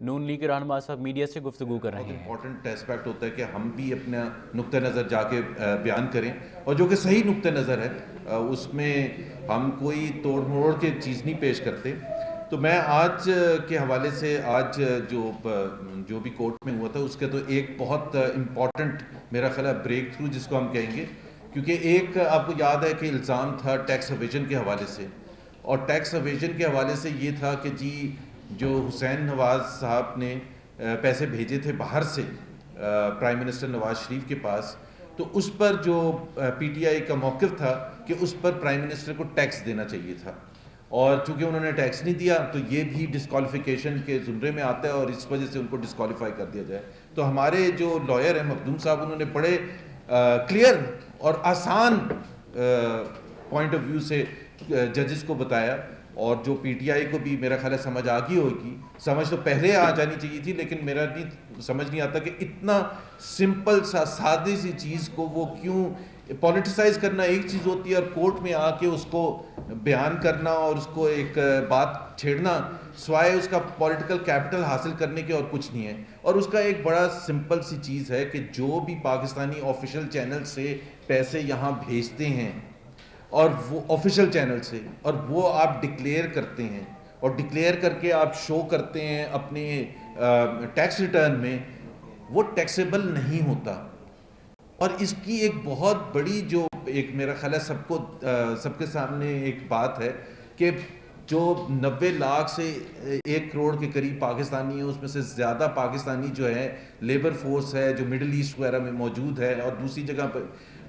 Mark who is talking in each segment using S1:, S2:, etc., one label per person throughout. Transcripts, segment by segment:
S1: نون league کے رہنما صاحب میڈیا سے گفتگو کر رہے ہیں.
S2: امپورٹنٹ اسپیکٹ ہوتا ہے کہ ہم بھی اپنا نقطہ نظر جا کے بیان کریں اور جو کہ صحیح نقطہ نظر ہے اس میں ہم کوئی توڑ موڑ کے چیز نہیں پیش کرتے. تو میں آج کے حوالے سے آج جو بھی کورٹ میں ہوا تھا اس کا تو ایک بہت امپورٹنٹ میرا خیال ہے بریک تھرو جس کو ہم کہیں گے, کیونکہ ایک آپ کو یاد ہے کہ الزام تھا ٹیکس اویژن کے حوالے سے, اور ٹیکس اویژن کے حوالے سے یہ تھا کہ جی جو حسین نواز صاحب نے پیسے بھیجے تھے باہر سے پرائم منسٹر نواز شریف کے پاس, تو اس پر جو پی ٹی آئی کا موقف تھا کہ اس پر پرائم منسٹر کو ٹیکس دینا چاہیے تھا, اور چونکہ انہوں نے ٹیکس نہیں دیا تو یہ بھی ڈسکوالیفیکیشن کے زمرے میں آتا ہے اور اس وجہ سے ان کو ڈسکوالیفائی کر دیا جائے. تو ہمارے جو لائر ہیں مخدوم صاحب, انہوں نے بڑے کلیئر اور آسان پوائنٹ آف ویو سے ججز کو بتایا, اور جو پی ٹی آئی کو بھی میرا خیال ہے سمجھ آ گئی ہوگی. سمجھ تو پہلے آ جانی چاہیے تھی, لیکن میرا نہیں سمجھ نہیں آتا کہ اتنا سمپل سا سادی سی چیز کو وہ کیوں پولیٹیسائز کرنا ایک چیز ہوتی ہے, اور کورٹ میں آ کے اس کو بیان کرنا اور اس کو ایک بات چھیڑنا سوائے اس کا پولیٹیکل کیپٹل حاصل کرنے کے اور کچھ نہیں ہے. اور اس کا ایک بڑا سمپل سی چیز ہے کہ جو بھی پاکستانی آفیشیل چینل سے پیسے یہاں بھیجتے ہیں اور وہ آفیشیل چینل سے, اور وہ آپ ڈکلیئر کرتے ہیں اور ڈکلیئر کر کے آپ شو کرتے ہیں اپنے ٹیکس ریٹرن میں, وہ ٹیکسیبل نہیں ہوتا. اور اس کی ایک بہت بڑی جو ایک میرا خیال ہے سب کے سامنے ایک بات ہے کہ جو 90 لاکھ سے 1 کروڑ کے قریب پاکستانی ہیں, اس میں سے زیادہ پاکستانی جو ہے لیبر فورس ہے جو مڈل ایسٹ وغیرہ میں موجود ہے, اور دوسری جگہ پر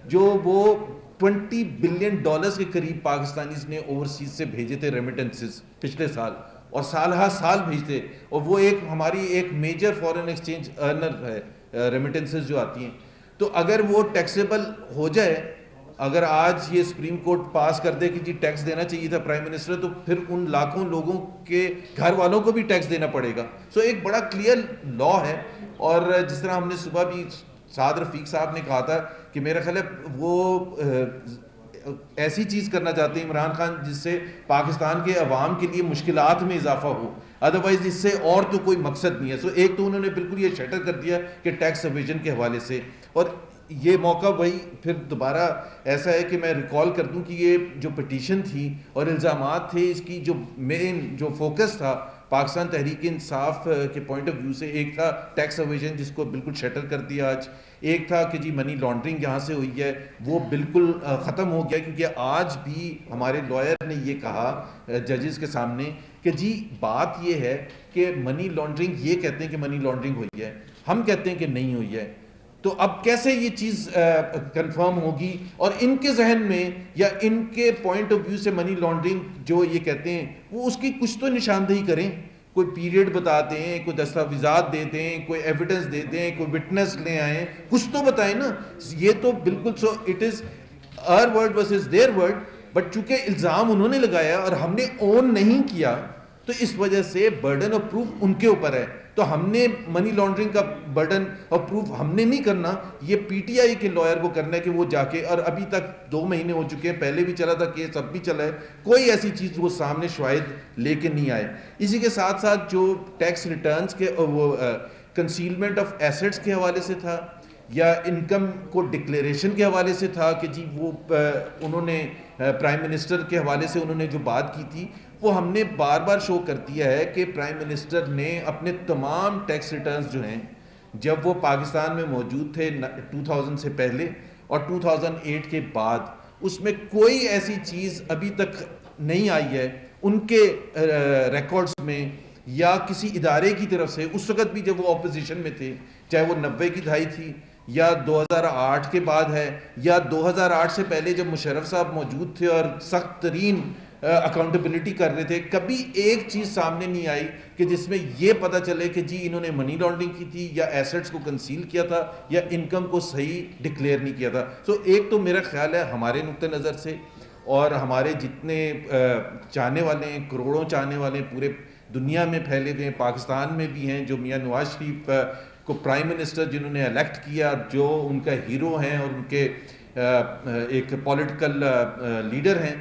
S2: جو وہ $20 بلین کے قریب پاکستانیز نے اوورسیز سے بھیجے تھے ریمیٹنسز پچھلے سال, اور سال ہر سال بھیجتے, اور وہ ایک ہماری ایک میجر فارن ایکسچینج ارنر ہے ریمیٹنسز جو آتی ہیں. تو اگر وہ ٹیکسیبل ہو جائے, اگر آج یہ سپریم کورٹ پاس کر دے کہ جی ٹیکس دینا چاہیے تھا پرائم منسٹر, تو پھر ان لاکھوں لوگوں کے گھر والوں کو بھی ٹیکس دینا پڑے گا. سو ایک بڑا کلیئر لا ہے. اور جس طرح ہم نے صبح بھی سعد رفیق صاحب نے کہا تھا کہ میرا خیال ہے وہ ایسی چیز کرنا چاہتے ہیں عمران خان جس سے پاکستان کے عوام کے لیے مشکلات میں اضافہ ہو, ادروائز اس سے اور تو کوئی مقصد نہیں ہے. سو ایک تو انہوں نے بالکل یہ شٹر کر دیا کہ ٹیکس اویژن کے حوالے سے, اور یہ موقع وہی پھر دوبارہ ایسا ہے کہ میں ریکال کر دوں کہ یہ جو پٹیشن تھی اور الزامات تھے, اس کی جو مین جو فوکس تھا پاکستان تحریک انصاف کے پوائنٹ آف ویو سے, ایک تھا ٹیکس اویژن جس کو بالکل شٹر کر دیا آج, ایک تھا کہ جی منی لانڈرنگ یہاں سے ہوئی ہے وہ بالکل ختم ہو گیا, کیونکہ آج بھی ہمارے لائر نے یہ کہا ججز کے سامنے کہ جی بات یہ ہے کہ منی لانڈرنگ, یہ کہتے ہیں کہ منی لانڈرنگ ہوئی ہے, ہم کہتے ہیں کہ نہیں ہوئی ہے. تو اب کیسے یہ چیز کنفرم ہوگی, اور ان کے ذہن میں یا ان کے پوائنٹ آف ویو سے منی لانڈرنگ جو یہ کہتے ہیں وہ اس کی کچھ تو نشاندہی کریں, کوئی پیریڈ بتا دیں, کوئی دستاویزات دے دیں, کوئی ایویڈنس دے دیں, کوئی وٹنس لے آئیں, کچھ تو بتائیں نا. یہ تو بالکل so it is our word versus their word, but چونکہ الزام انہوں نے لگایا اور ہم نے اون نہیں کیا تو اس وجہ سے برڈن آف پروف ان کے اوپر ہے. تو ہم نے منی لانڈرنگ کا برڈن آف پروف ہم نے نہیں کرنا, یہ پی ٹی آئی کے لائر کو کرنا ہے کہ وہ جا کے, اور ابھی تک 2 مہینے ہو چکے ہیں, پہلے بھی چلا تھا کیس, اب بھی چلا ہے, کوئی ایسی چیز وہ سامنے شاید لے کے نہیں آئے. اسی کے ساتھ ساتھ جو ٹیکس ریٹرنز کے وہ کنسیلمنٹ آف ایسٹس کے حوالے سے تھا, یا انکم کو ڈکلیریشن کے حوالے سے تھا کہ جی وہ انہوں نے پرائم منسٹر کے حوالے سے انہوں نے جو بات کی تھی, وہ ہم نے بار بار شو کر دیا ہے کہ پرائم منسٹر نے اپنے تمام ٹیکس ریٹرنز جو ہیں جب وہ پاکستان میں موجود تھے 2000 سے پہلے اور 2008 کے بعد, اس میں کوئی ایسی چیز ابھی تک نہیں آئی ہے ان کے ریکارڈز میں یا کسی ادارے کی طرف سے. اس وقت بھی جب وہ اپوزیشن میں تھے, چاہے وہ 90 کی دہائی تھی یا 2008 کے بعد ہے یا 2008 سے پہلے جب مشرف صاحب موجود تھے اور سخت ترین اکاؤنٹیبلٹی کر رہے تھے, کبھی ایک چیز سامنے نہیں آئی کہ جس میں یہ پتہ چلے کہ جی انہوں نے منی لانڈرنگ کی تھی یا ایسٹس کو کنسیل کیا تھا یا انکم کو صحیح ڈکلیئر نہیں کیا تھا. سو ایک تو میرا خیال ہے ہمارے نقطہ نظر سے اور ہمارے جتنے چاہنے والے ہیں, کروڑوں چاہنے والے پورے دنیا میں پھیلے ہوئے ہیں, پاکستان میں بھی ہیں, جو میاں نواز شریف کو پرائم منسٹر جنہوں نے الیکٹ کیا, جو ان کا ہیرو ہیں اور ان کے ایک پولیٹیکل لیڈر ہیں,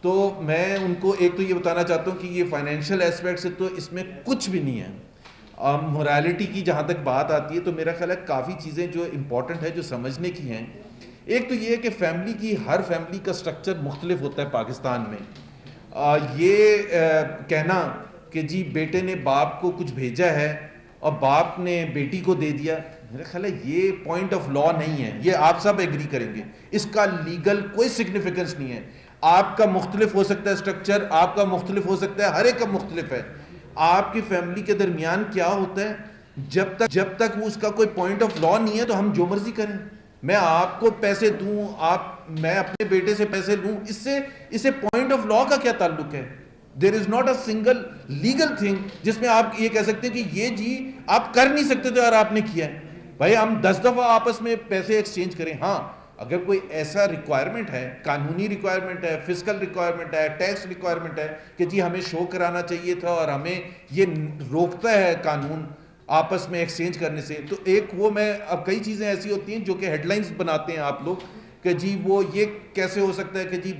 S2: تو میں ان کو ایک تو یہ بتانا چاہتا ہوں کہ یہ فائنینشیل ایسپیکٹ سے تو اس میں کچھ بھی نہیں ہے. مورالٹی کی جہاں تک بات آتی ہے تو میرا خیال ہے کافی چیزیں جو امپورٹنٹ ہے جو سمجھنے کی ہیں. ایک تو یہ ہے کہ فیملی کی ہر فیملی کا سٹرکچر مختلف ہوتا ہے پاکستان میں. یہ کہنا کہ جی بیٹے نے باپ کو کچھ بھیجا ہے اور باپ نے بیٹی کو دے دیا, میرا خیال ہے یہ پوائنٹ آف لا نہیں ہے. یہ آپ سب ایگری کریں گے, اس کا لیگل کوئی سگنیفیکنس نہیں ہے. آپ کا مختلف ہو سکتا ہے اسٹرکچر, آپ کا مختلف ہو سکتا ہے, ہر ایک کا مختلف ہے. آپ کی فیملی کے درمیان کیا ہوتا ہے, جب تک اس کا کوئی پوائنٹ آف لا نہیں ہے تو ہم جو مرضی کریں. میں آپ کو پیسے دوں, میں اپنے بیٹے سے پیسے لوں, اسے پوائنٹ آف لا کا کیا تعلق ہے؟ There is not a single legal thing جس میں آپ یہ کہہ سکتے ہیں کہ یہ جی آپ کر نہیں سکتے تھے اور آپ نے کیا ہے. بھائی ہم 10 دفعہ آپس میں پیسے ایکسچینج کریں, ہاں اگر کوئی ایسا ریکوائرمنٹ ہے, قانونی ریکوائرمنٹ ہے, فزیکل ریکوائرمنٹ ہے, ٹیکس ریکوائرمنٹ ہے کہ جی ہمیں شو کرانا چاہیے تھا اور ہمیں یہ روکتا ہے قانون آپس میں ایکسچینج کرنے سے, تو ایک وہ میں اب کئی چیزیں ایسی ہوتی ہیں جو کہ ہیڈ لائنز بناتے ہیں آپ لوگ کہ جی وہ یہ کیسے ہو سکتا ہے کہ جی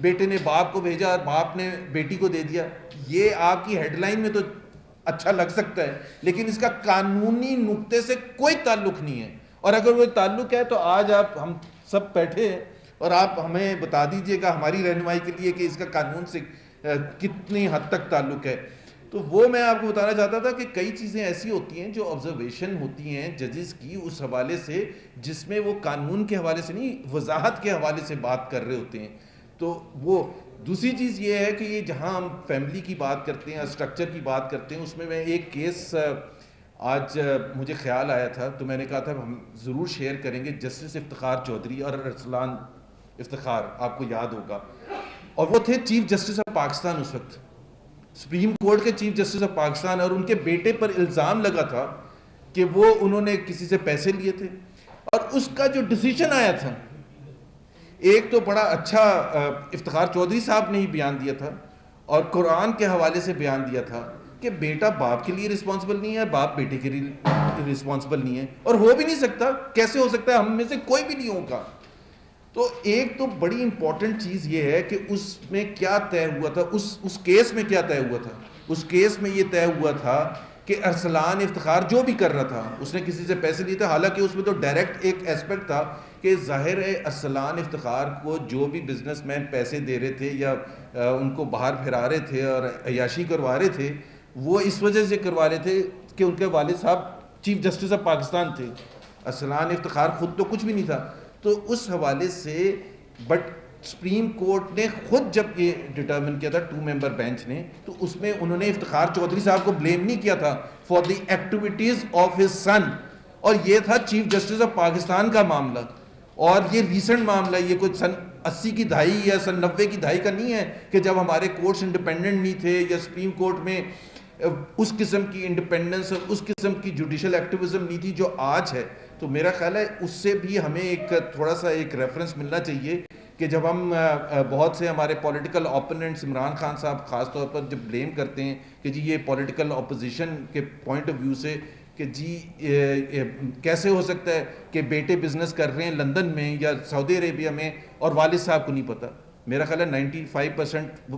S2: بیٹے نے باپ کو بھیجا اور باپ نے بیٹی کو دے دیا. یہ آپ کی ہیڈ لائن میں تو اچھا لگ سکتا ہے لیکن اس کا قانونی نقطے سے کوئی تعلق نہیں ہے. اور اگر وہ تعلق ہے تو آج ہم سب بیٹھے ہیں اور آپ ہمیں بتا دیجئے گا ہماری رہنمائی کے لیے کہ اس کا قانون سے کتنی حد تک تعلق ہے. تو وہ میں آپ کو بتانا چاہتا تھا کہ کئی چیزیں ایسی ہوتی ہیں جو آبزرویشن ہوتی ہیں ججز کی اس حوالے سے جس میں وہ قانون کے حوالے سے نہیں, وضاحت کے حوالے سے بات کر رہے ہوتے ہیں. تو وہ دوسری چیز یہ ہے کہ یہ جہاں ہم فیملی کی بات کرتے ہیں, اسٹرکچر کی بات کرتے ہیں, اس میں ایک کیس آج مجھے خیال آیا تھا تو میں نے کہا تھا ہم ضرور شیئر کریں گے. جسٹس افتخار چودھری اور ارسلان افتخار, آپ کو یاد ہوگا, اور وہ تھے چیف جسٹس آف پاکستان اس وقت, سپریم کورٹ کے چیف جسٹس آف پاکستان, اور ان کے بیٹے پر الزام لگا تھا کہ وہ انہوں نے کسی سے پیسے لیے تھے. اور اس کا جو ڈیسیجن آیا تھا, ایک تو بڑا اچھا افتخار چودھری صاحب نے ہی بیان دیا تھا اور قرآن کے حوالے سے بیان دیا تھا کہ بیٹا باپ کے لیے رسپانسبل نہیں ہے, باپ بیٹے کے لیے رسپانسبل نہیں ہے, اور ہو بھی نہیں سکتا. کیسے ہو سکتا ہے؟ ہم میں سے کوئی بھی نہیں ہوگا. تو ایک تو بڑی امپورٹنٹ چیز یہ ہے کہ اس میں کیا طے ہوا تھا, اس کیس میں کیا طے ہوا تھا. اس کیس میں یہ طے ہوا تھا کہ ارسلان افتخار جو بھی کر رہا تھا اس نے کسی سے پیسے لیے تھے. حالانکہ اس میں تو ڈائریکٹ ایک ایسپیکٹ تھا کہ ظاہر ہے ارسلان افتخار کو جو بھی بزنس مین پیسے دے رہے تھے یا ان کو باہر پھرا رہے تھے اور عیاشی کروا رہے تھے, وہ اس وجہ سے کروا رہے تھے کہ ان کے والد صاحب چیف جسٹس آف پاکستان تھے. ارسلان افتخار خود تو کچھ بھی نہیں تھا. تو اس حوالے سے بٹ سپریم کورٹ نے خود جب یہ ڈٹرمن کیا تھا 2 ممبر بینچ نے, تو اس میں انہوں نے افتخار چودھری صاحب کو بلیم نہیں کیا تھا for the activities of his son, اور یہ تھا چیف جسٹس آف پاکستان کا معاملہ. اور یہ ریسنٹ معاملہ, یہ کوئی سن 80 کی دہائی یا سن 90 کی دہائی کا نہیں ہے کہ جب ہمارے کورٹس انڈیپینڈنٹ نہیں تھے یا سپریم کورٹ میں اس قسم کی انڈیپینڈنس اور اس قسم کی جوڈیشل ایکٹیویزم نہیں تھی جو آج ہے. تو میرا خیال ہے اس سے بھی ہمیں ایک تھوڑا سا ایک ریفرنس ملنا چاہیے کہ جب ہم بہت سے ہمارے پولیٹیکل اوپوننٹس عمران خان صاحب خاص طور پر جب بلیم کرتے ہیں کہ جی یہ پولیٹیکل اپوزیشن کے پوائنٹ آف ویو سے کہ جی کیسے ہو سکتا ہے کہ بیٹے بزنس کر رہے ہیں لندن میں یا سعودی عربیہ میں اور والد صاحب کو نہیں پتہ. میرا خیال ہے 95%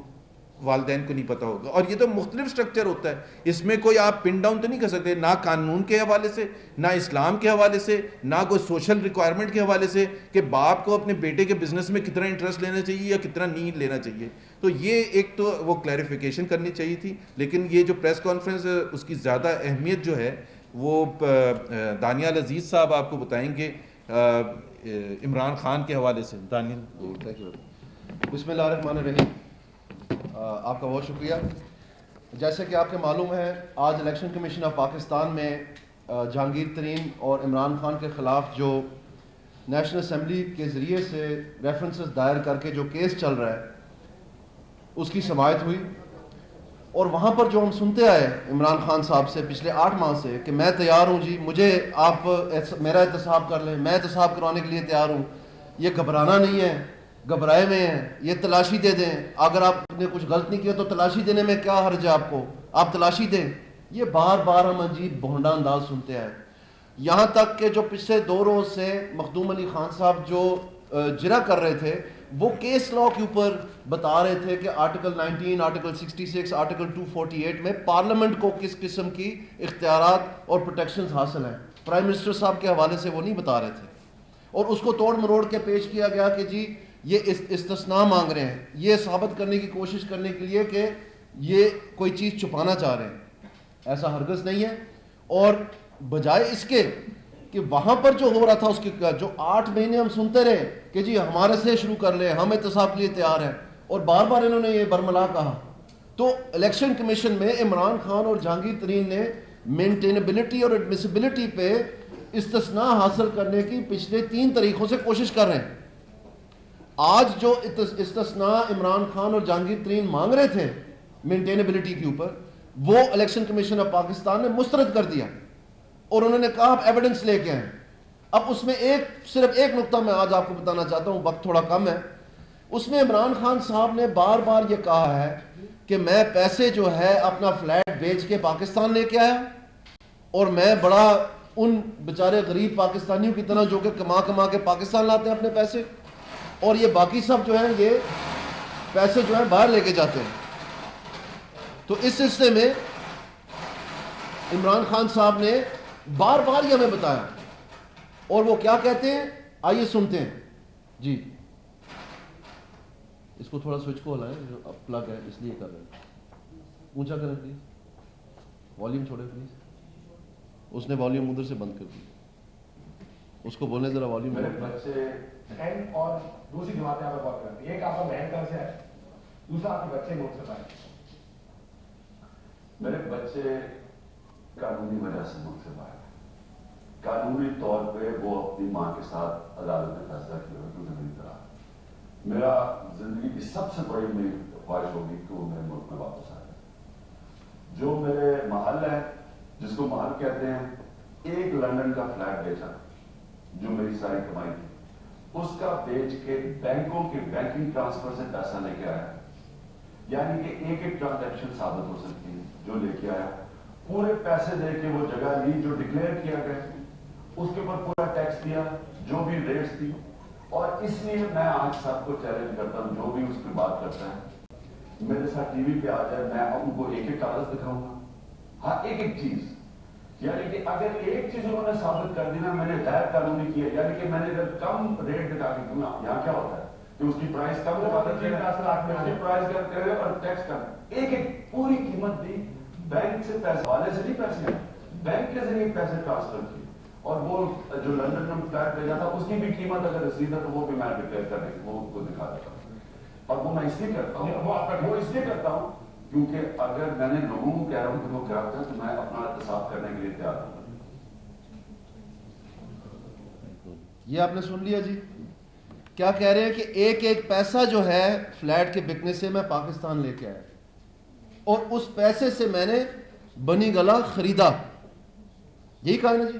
S2: والدین کو نہیں پتہ ہوگا. اور یہ تو مختلف سٹرکچر ہوتا ہے, اس میں کوئی آپ پن ڈاؤن تو نہیں کر سکتے, نہ قانون کے حوالے سے, نہ اسلام کے حوالے سے, نہ کوئی سوشل ریکوائرمنٹ کے حوالے سے کہ باپ کو اپنے بیٹے کے بزنس میں کتنا انٹرسٹ لینا چاہیے یا کتنا نہیں لینا چاہیے. تو یہ ایک تو وہ کلیریفیکیشن کرنی چاہیے تھی. لیکن یہ جو پریس کانفرنس ہے اس کی زیادہ اہمیت جو ہے وہ دانیال عزیز صاحب آپ کو بتائیں گے عمران خان کے حوالے سے. دانیال.
S3: بسم اللہ الرحمن الرحیم. آپ کا بہت شکریہ. جیسے کہ آپ کے معلوم ہے آج الیکشن کمیشن آف پاکستان میں جہانگیر ترین اور عمران خان کے خلاف جو نیشنل اسمبلی کے ذریعے سے ریفرنسز دائر کر کے جو کیس چل رہا ہے اس کی سماعت ہوئی. اور وہاں پر جو ہم سنتے آئے عمران خان صاحب سے پچھلے 8 ماہ سے کہ میں تیار ہوں جی, مجھے آپ میرا احتساب کر لیں, میں احتساب کروانے کے لیے تیار ہوں, یہ گھبرانا نہیں ہے, گھبرائے ہوئے ہیں, یہ تلاشی دے دیں, اگر آپ نے کچھ غلط نہیں کیا تو تلاشی دینے میں کیا حرج ہے آپ کو, آپ تلاشی دیں. یہ بار بار ہم عجیب بھونڈا انداز سنتے آئے. یہاں تک کہ جو پچھلے 2 روز سے مخدوم علی خان صاحب جو جرا کر رہے تھے وہ کیس لاء کے اوپر بتا رہے تھے کہ آرٹیکل 19, آرٹیکل 66, آرٹیکل 248 میں پارلیمنٹ کو کس قسم کی اختیارات اور پروٹیکشنز حاصل ہیں. پرائم منسٹر صاحب کے حوالے سے وہ نہیں بتا رہے تھے, اور اس کو توڑ مروڑ کے پیش کیا گیا کہ جی یہ استثناء مانگ رہے ہیں, یہ ثابت کرنے کی کوشش کرنے کے لیے کہ یہ کوئی چیز چھپانا چاہ رہے ہیں. ایسا ہرگز نہیں ہے. اور بجائے اس کے کہ وہاں پر جو ہو رہا تھا اس کے جو 8 مہینے ہم سنتے رہے کہ جی ہمارے سے شروع کر لیں, ہم احتساب کے لیے تیار ہیں, اور بار بار انہوں نے یہ برملا کہا. تو الیکشن کمیشن میں عمران خان اور جہانگیر ترین نے مینٹینیبلٹی اور ایڈمیسیبلٹی پہ استثناء حاصل کرنے کی پچھلے 3 طریقوں سے کوشش کر رہے ہیں. آج جو استثناء عمران خان اور جہانگیر ترین مانگ رہے تھے مینٹینیبلٹی کے اوپر, وہ الیکشن کمیشن آف پاکستان نے مسترد کر دیا, اور انہوں نے کہا آپ ایویڈنس لے کے آئیں. اب اس میں صرف ایک نقطہ میں آج آپ کو بتانا چاہتا ہوں, وقت تھوڑا کم ہے. اس میں عمران خان صاحب نے بار بار یہ کہا ہے کہ میں پیسے جو ہے اپنا فلیٹ بیچ کے پاکستان لے کے آیا, اور میں بڑا ان بیچارے غریب پاکستانیوں کی طرح جو کہ کما کے پاکستان لاتے ہیں اپنے پیسے, اور یہ باقی سب جو ہیں یہ پیسے جو ہیں باہر لے کے جاتے ہیں. تو اس سلسلے میں عمران خان صاحب نے بار بار یہ ہمیں بتایا, اور وہ کیا کہتے ہیں آئیے سنتے ہیں. جی اس کو تھوڑا سوئچ کو ہلائیں, جو اب پلگ ہے اس لیے کر رہے ہیں. اونچا کریں پلیز, والیوم چھوڑیں پلیز. اس نے والیوم ادھر سے بند کر دیا, اس کو بولنے ذرا والیوم.
S4: میرے بچے بہن اور دوسری جماعتیں آپ بات کرتی ہیں, ایک آپ کا بہن گھر سے ہے, دوسرا آپ کے بچے ملک سے باہر.
S5: میرے بچے قانونی وجہ سے ملک سے باہر ہیں. قانونی طور پہ وہ اپنی ماں کے ساتھ عدالت میں فیصلہ کیا ہوئے کہ میری طرح. میرا زندگی کی سب سے بڑی میری خواہش ہوگی کہ وہ میرے ملک میں واپس آ جائے. جو میرے محل ہے, جس کو محل کہتے ہیں, ایک لندن کا فلیٹ بیچا جو میری ساری کمائی تھی, اس کا بیچ کے بینکوں کے بینکنگ ٹرانسفر سے پیسہ لے کے آیا. یعنی کہ ایک ٹرانزیکشن ثابت ہو سکتی ہے جو لے کے آیا. پورے پیسے دے کے وہ جگہ لی جو ڈکلیئر کیا گیا, اس کے اوپر پورا ٹیکس دیا, جو بھی ریٹس تھی. اور اس لیے میں آج سب کو چیلنج کرتا ہوں, جو بھی اس پہ بات کرتا ہے میرے ساتھ ٹی وی پہ آ جائے, میں ان کو ایک کاغذ دکھاؤں گا, ہاں ایک چیز. یعنی کہ اگر ایک چیز انہوں نے ثابت کر دی نا میں نے غیر قانونی کی ہے, یعنی کہ میں نے اگر کم ریٹ دکھا کے دوں نا, یہاں کیا ہوتا ہے کہ اس کی پرائز کم دکھاتے ہیں, پرائز کرتے ہیں اور ٹیکس کم. ایک پوری قیمت دی, بینک سے پیسے والے سے نہیں پیسے, بینک کے ذریعے پیسے ٹرانسفر کیے, اور وہ جو لندن میں فلیٹ بھیجا تھا اس کی بھی قیمت اگر رسید ہے تو وہ بھی میں ڈکلیئر کر دیں, وہ کو دکھا دیتا ہوں. اور وہ میں اس لیے کرتا ہوں, وہ اس لیے کرتا ہوں کیونکہ اگر میں نے لوگوں کو کہہ رہا ہوں کہ وہ کیا ہوتا ہے تو میں اپنا احتساب کرنے کے لیے تیار ہوں.
S3: یہ آپ نے سن لیا جی, کیا کہہ رہے ہیں کہ ایک ایک پیسہ جو ہے فلیٹ کے بکنے سے میں پاکستان لے کے آیا, اور اس پیسے سے میں نے بنی گلا خریدا. یہی کہا نا جی.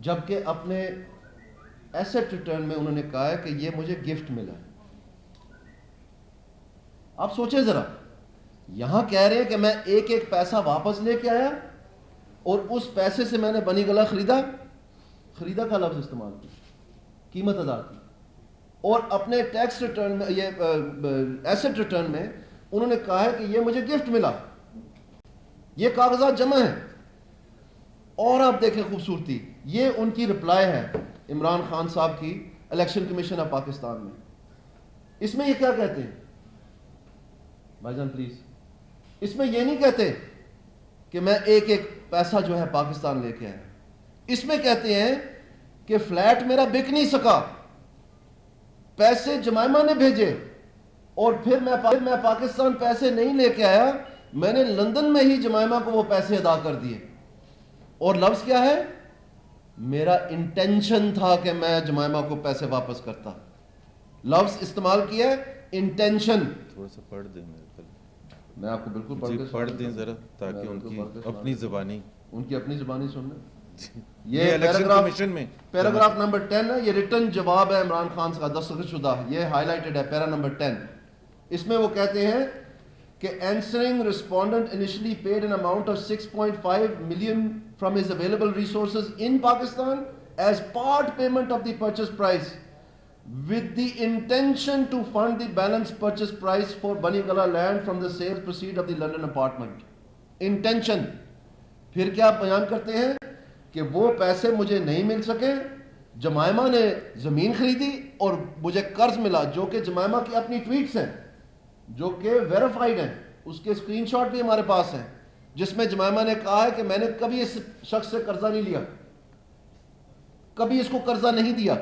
S3: جبکہ اپنے ایسٹ ریٹرن میں انہوں نے کہا ہے کہ یہ مجھے گفٹ ملا. آپ سوچیں ذرا, یہاں کہہ رہے ہیں کہ میں ایک ایک پیسہ واپس لے کے آیا, اور اس پیسے سے میں نے بنی گلا خریدا. خریدا کا لفظ استعمال کیا, قیمت ادا کی. اور اپنے ٹیکس ریٹرن میں, یہ ایسٹ ریٹرن میں انہوں نے کہا ہے کہ یہ مجھے گفٹ ملا. یہ کاغذات جمع ہیں. اور آپ دیکھیں خوبصورتی, یہ ان کی رپلائی ہے عمران خان صاحب کی الیکشن کمیشن آف پاکستان میں. اس میں یہ کیا کہتے ہیں بھائی جان پلیز, اس میں یہ نہیں کہتے کہ میں ایک ایک پیسہ جو ہے پاکستان لے کے آیا. اس میں کہتے ہیں کہ فلیٹ میرا بک نہیں سکا, پیسے جمائمہ نے بھیجے, اور پھر میں پاکستان پیسے نہیں لے کے آیا, میں نے لندن میں ہی جمائمہ کو وہ پیسے ادا کر دیے. اور لفظ کیا ہے, میرا انٹینشن تھا کہ میں جمائمہ کو پیسے واپس کرتا. لفظ استعمال کیا ہے انٹینشن.
S2: تھوڑا سا پڑھ دیں میرے کو,
S3: میں آپ کو بالکل
S2: پڑھ دیں ذرا, تاکہ ان کی اپنی زبانی,
S3: ان کی اپنی زبانی سننا.
S2: یہ الیکشن کمیشن میں
S3: پیراگراف نمبر 10 ہے, یہ ریٹن جواب ہے عمران خان کا دستخط شدہ, یہ ہائی لائٹڈ ہے پیرا نمبر 10. اس میں وہ کہتے ہیں کہ answering respondent initially paid an amount of 6.5 million from his available resources in Pakistan as part payment of the purchase price. with the intention to fund the balance purchase price for Bani Gala land from the sales proceed of the London apartment. Intention. پھر کیا بیان کرتے ہیں کہ وہ پیسے مجھے نہیں مل سکے, جمائمہ نے زمین خریدی اور مجھے قرض ملا, جو کہ جمائمہ کی اپنی ٹویٹس ہیں جو کہ ویریفائڈ ہیں, اس کے اسکرین شاٹ بھی ہمارے پاس ہیں, جس میں جمائمہ نے کہا ہے کہ میں نے کبھی اس شخص سے قرضہ نہیں لیا, کبھی اس کو قرضہ نہیں دیا,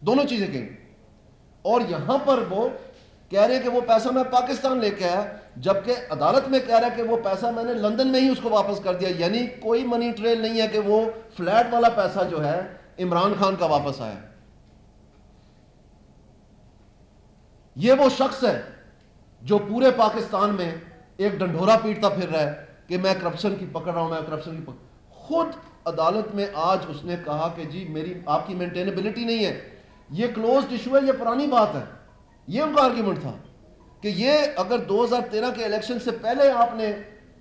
S3: دونوں چیزیں کہیں. اور یہاں پر وہ کہہ رہے ہیں کہ وہ پیسہ میں پاکستان لے کے آیا, جبکہ عدالت میں کہہ رہا ہے کہ وہ پیسہ میں نے لندن میں ہی اس کو واپس کر دیا. یعنی کوئی منی ٹریل نہیں ہے کہ وہ فلیٹ والا پیسہ جو ہے عمران خان کا واپس آیا. یہ وہ شخص ہے جو پورے پاکستان میں ایک ڈنڈورا پیٹتا پھر رہا ہے کہ میں کرپشن کی پکڑ رہا ہوں, میں کرپشن کی پکڑ. خود عدالت میں آج اس نے کہا کہ جی میری آپ کی مینٹینیبلٹی نہیں ہے, یہ کلوزڈ ایشو ہے, یہ پرانی بات ہے. یہ ان کا آرگیومنٹ تھا کہ یہ اگر 2013 کے الیکشن سے پہلے آپ نے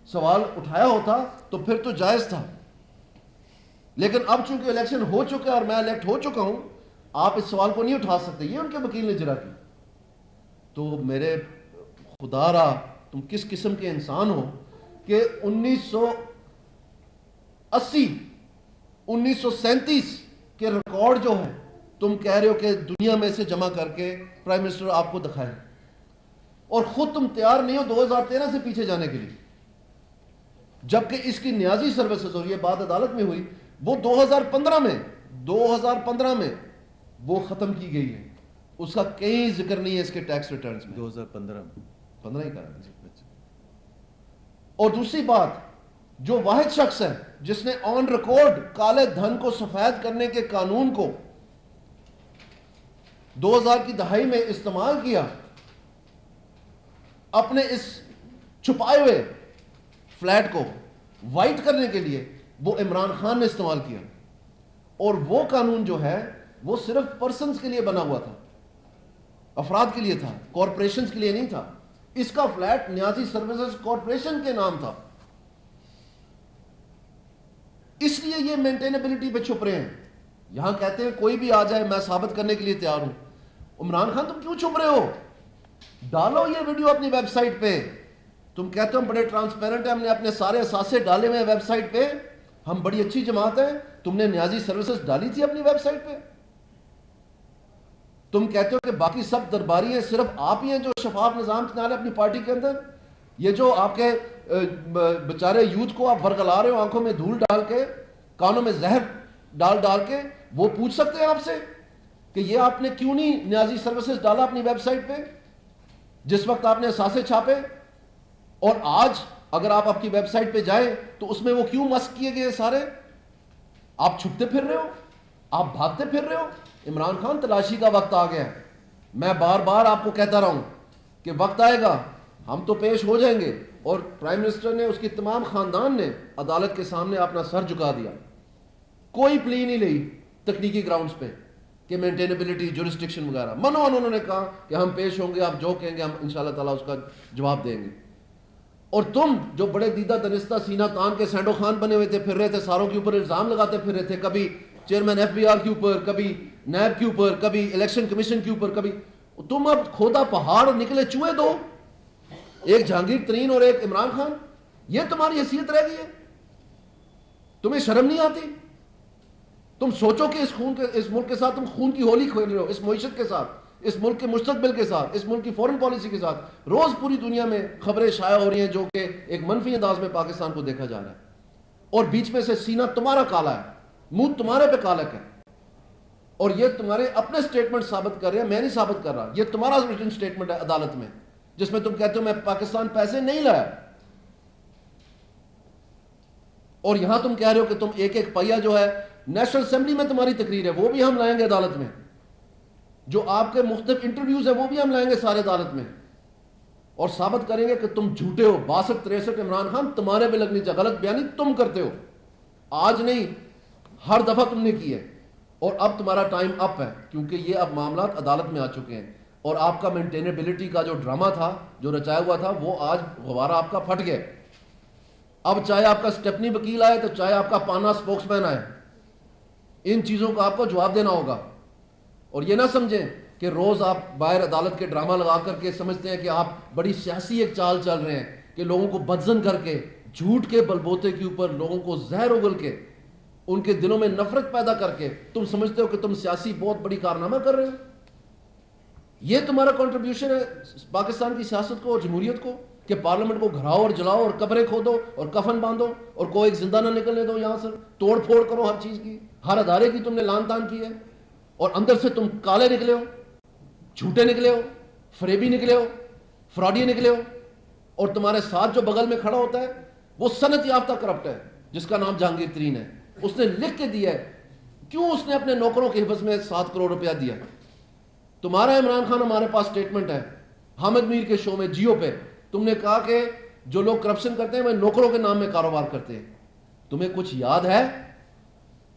S3: سوال اٹھایا ہوتا تو پھر تو جائز تھا, لیکن اب چونکہ الیکشن ہو چکا ہے اور میں الیکٹ ہو چکا ہوں, آپ اس سوال کو نہیں اٹھا سکتے. یہ ان کے وکیل نے جرا کی. تو میرے خدا را تم کس قسم کے انسان ہو کہ 1980 1937 کے ریکارڈ جو ہے تم کہہ رہے ہو کہ دنیا میں سے جمع کر کے پرائم منسٹر آپ کو دکھائے, اور خود تم تیار نہیں ہو 2013 سے پیچھے جانے کے لیے, جبکہ اس کی نیازی سروسز, اور یہ بات عدالت میں ہوئی, وہ 2015 میں وہ ختم کی گئی ہے. اس کا کہیں ذکر نہیں ہے اس کے ٹیکس ریٹرنز میں. 2015 ہی کہا. اور دوسری بات, جو واحد شخص ہے جس نے آن ریکارڈ کالے دھن کو سفید کرنے کے قانون کو 2000 کی دہائی میں استعمال کیا اپنے اس چھپائے ہوئے فلیٹ کو وائٹ کرنے کے لیے, وہ عمران خان نے استعمال کیا. اور وہ قانون جو ہے وہ صرف پرسنز کے لیے بنا ہوا تھا, افراد کے لیے تھا, کارپوریشنز کے لیے نہیں تھا. اس کا فلیٹ نیازی سروسز کارپوریشن کے نام تھا. اس لیے یہ مینٹینیبلٹی پہ چھپ رہے ہیں. یہاں کہتے ہیں کوئی بھی آ جائے میں ثابت کرنے کے لیے تیار ہوں. عمران خان تم کیوں چھپ رہے ہو؟ ڈالو یہ ویڈیو اپنی ویب سائٹ پہ. تم کہتے ہو بڑے ٹرانسپیرنٹ ہیں, ہم نے اپنے سارے اثاثے ڈالے ہوئے ہیں ویب سائٹ پہ, ہم بڑی اچھی جماعت ہیں. تم نے نیازی سروسز ڈالی تھی اپنی ویب سائٹ پہ. تم کہتے ہو کہ باقی سب درباری ہیں, صرف آپ ہی ہیں جو شفاف نظام چلا رہے اپنی پارٹی کے اندر. یہ جو آپ کے بیچارے یوتھ کو آپ ورگلا رہے ہو آنکھوں میں دھول ڈال کے, کانوں میں زہر ڈال کے, وہ پوچھ سکتے ہیں آپ سے کہ یہ آپ نے کیوں نہیں نیازی سروسز ڈالا اپنی ویب سائٹ پہ جس وقت آپ نے اثاثے چھاپے. اور آج اگر آپ کی ویب سائٹ پہ جائیں تو اس میں وہ کیوں مسک کیے گئے سارے؟ آپ چھپتے پھر رہے ہو, آپ بھاگتے پھر رہے ہو. عمران خان تلاشی کا وقت آ گیا ہے. میں بار بار آپ کو کہتا رہا ہوں کہ وقت آئے گا, ہم تو پیش ہو جائیں گے. اور پرائم منسٹر نے, اس کی تمام خاندان نے عدالت کے سامنے اپنا سر جھکا دیا, کوئی پلی نہیں لی تکنیکی گراؤنڈز پہ کہ مینٹینیبلٹی جورسڈکشن وغیرہ. انہوں نے کہا کہ ہم پیش ہوں گے, آپ جو کہیں گے ہم انشاءاللہ تعالیٰ اس کا جواب دیں گے. اور تم جو بڑے دیدہ دنستہ سینہ تان کے سینڈو خان بنے ہوئے تھے, پھر رہے تھے, ساروں کے اوپر الزام لگاتے پھر رہے تھے, کبھی چیئرمین ایف بی آر کے اوپر, کبھی نیب کے اوپر, کبھی الیکشن کمیشن کے اوپر, کبھی. تم اب کھودا پہاڑ اور نکلے چوہے دو, ایک جہانگیر ترین اور ایک عمران خان. یہ تمہاری حیثیت رہ گئی ہے؟ تمہیں شرم نہیں آتی؟ تم سوچو کہ اس ملک کے ساتھ تم خون کی ہولی کھیل رہے ہو, اس معیشت کے ساتھ, اس ملک کے مستقبل کے ساتھ, اس ملک کی فورن پالیسی کے ساتھ. روز پوری دنیا میں خبریں شائع ہو رہی ہیں جو کہ ایک منفی انداز میں پاکستان کو دیکھا جا رہا ہے, اور بیچ میں سے سینہ تمہارا کالا ہے, منہ تمہارے پہ کالک ہے. اور یہ تمہارے اپنے سٹیٹمنٹ ثابت کر رہے ہیں, میں نہیں ثابت کر رہا. یہ تمہارا ریٹن سٹیٹمنٹ ہے عدالت میں, جس میں تم کہتے ہو میں پاکستان پیسے نہیں لایا. اور یہاں تم کہہ رہے ہو کہ تم ایک ایک پہیا جو ہے نیشنل اسمبلی میں تمہاری تقریر ہے وہ بھی ہم لائیں گے عدالت میں, جو آپ کے مختلف انٹرویوز ہیں وہ بھی ہم لائیں گے سارے عدالت میں, اور ثابت کریں گے کہ تم جھوٹے ہو. 62-63 عمران خان تمہارے پہ لگنی چاہیے, غلط بیانی تم کرتے ہو, آج نہیں ہر دفعہ تم نے کی ہے. اور اب تمہارا ٹائم اپ ہے, کیونکہ یہ اب معاملات عدالت میں آ چکے ہیں, اور آپ کا مینٹینیبلٹی کا جو ڈرامہ تھا, جو رچایا ہوا تھا, وہ آج غبارہ آپ کا پھٹ گیا. اب چاہے آپ کا سٹیپنی وکیل آئے تو چاہے آپ کا پانا سپوکس مین آئے, ان چیزوں کا آپ کو جواب دینا ہوگا. اور یہ نہ سمجھیں کہ روز آپ باہر عدالت کے ڈرامہ لگا کر کے سمجھتے ہیں کہ آپ بڑی سیاسی ایک چال چل رہے ہیں کہ لوگوں کو بدزن کر کے جھوٹ کے بلبوتے کے اوپر لوگوں کو زہر اگل کے ان کے دلوں میں نفرت پیدا کر کے تم سمجھتے ہو کہ تم سیاسی بہت بڑی کارنامہ کر رہے ہو. یہ تمہارا کنٹریبیوشن ہے پاکستان کی سیاست کو اور جمہوریت کو کہ پارلیمنٹ کو گھراؤ اور جلاؤ اور قبریں کھودو اور کفن باندھو اور کوئی ایک زندہ نہ نکلنے دو یہاں سے, توڑ پھوڑ کرو ہر چیز کی, ہر ادارے کی تم نے لان تان کی ہے اور اندر سے تم کالے نکلے ہو, جھوٹے نکلے ہو, فریبی نکلے ہو, فراڈی نکلے ہو. اور تمہارے ساتھ جو بغل میں کھڑا ہوتا ہے وہ صنعت یافتہ کرپٹ ہے جس کا نام جہانگیر ترین ہے. اس نے لکھ کے دیا ہے کیوں اس نے اپنے نوکروں کے حفظ میں 7 کروڑ روپیہ دیا. تمہارا عمران خان ہمارے پاس سٹیٹمنٹ ہے حامد میر کے شو میں جیو پہ, تم نے کہا کہ جو لوگ کرپشن کرتے ہیں وہ نوکروں کے نام میں کاروبار کرتے ہیں. تمہیں کچھ یاد ہے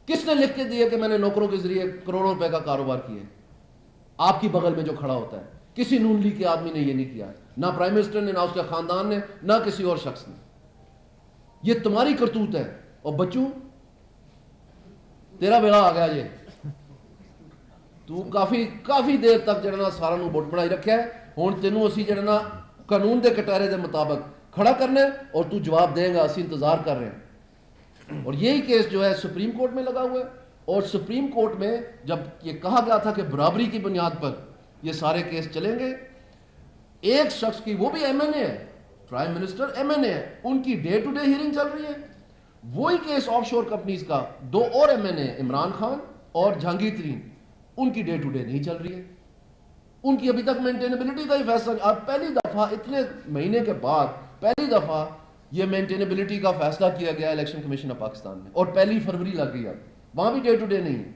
S3: کس نے لکھ کے دیا کہ میں نے نوکروں کے ذریعے کروڑوں روپے کا کاروبار کیا ہے؟ آپ کی بغل میں جو کھڑا ہوتا ہے. کسی نون لیگ کے آدمی نے یہ نہیں کیا, نہ پرائم منسٹر نے, نہ اس کے خاندان نے, نہ کسی اور شخص نے. یہ تمہاری کرتوت ہے. اور بچوں تیرا بیڑا آ گیا جی, تو کافی دیر تک جڑنا سارا نو بوٹ بنائی رکھا ہے. ہن تینوں اسی جڑنا قانون دے کٹارے دے مطابق کھڑا کرنا ہے اور تو جواب دے گا, اسی انتظار کر رہے ہیں. اور یہی کیس جو ہے سپریم کورٹ میں لگا ہوا ہے. اور سپریم کورٹ میں جب یہ کہا گیا تھا کہ برابری کی بنیاد پر یہ سارے کیس چلیں گے, ایک شخص کی, وہ بھی ایم این اے ہے, پرائم منسٹر ایم این اے ہے, ان کی ڈے ٹو ڈے ہیئرنگ چل رہی ہے. وہی کیس آف شور کمپنیز کا 2 اور ایم این اے, عمران خان اور جہانگیر ترین, ان کی ڈے ٹو ڈے نہیں چل رہی ہے. ان کی ابھی تک مینٹینیبلٹی کا ہی فیصلہ. اب پہلی دفعہ اتنے مہینے کے بعد پہلی دفعہ یہ مینٹینیبلٹی کا فیصلہ کیا گیا الیکشن کمیشن آف پاکستان میں, اور 1 فروری لگ گئی. اب وہاں بھی ڈے ٹو ڈے نہیں ہے.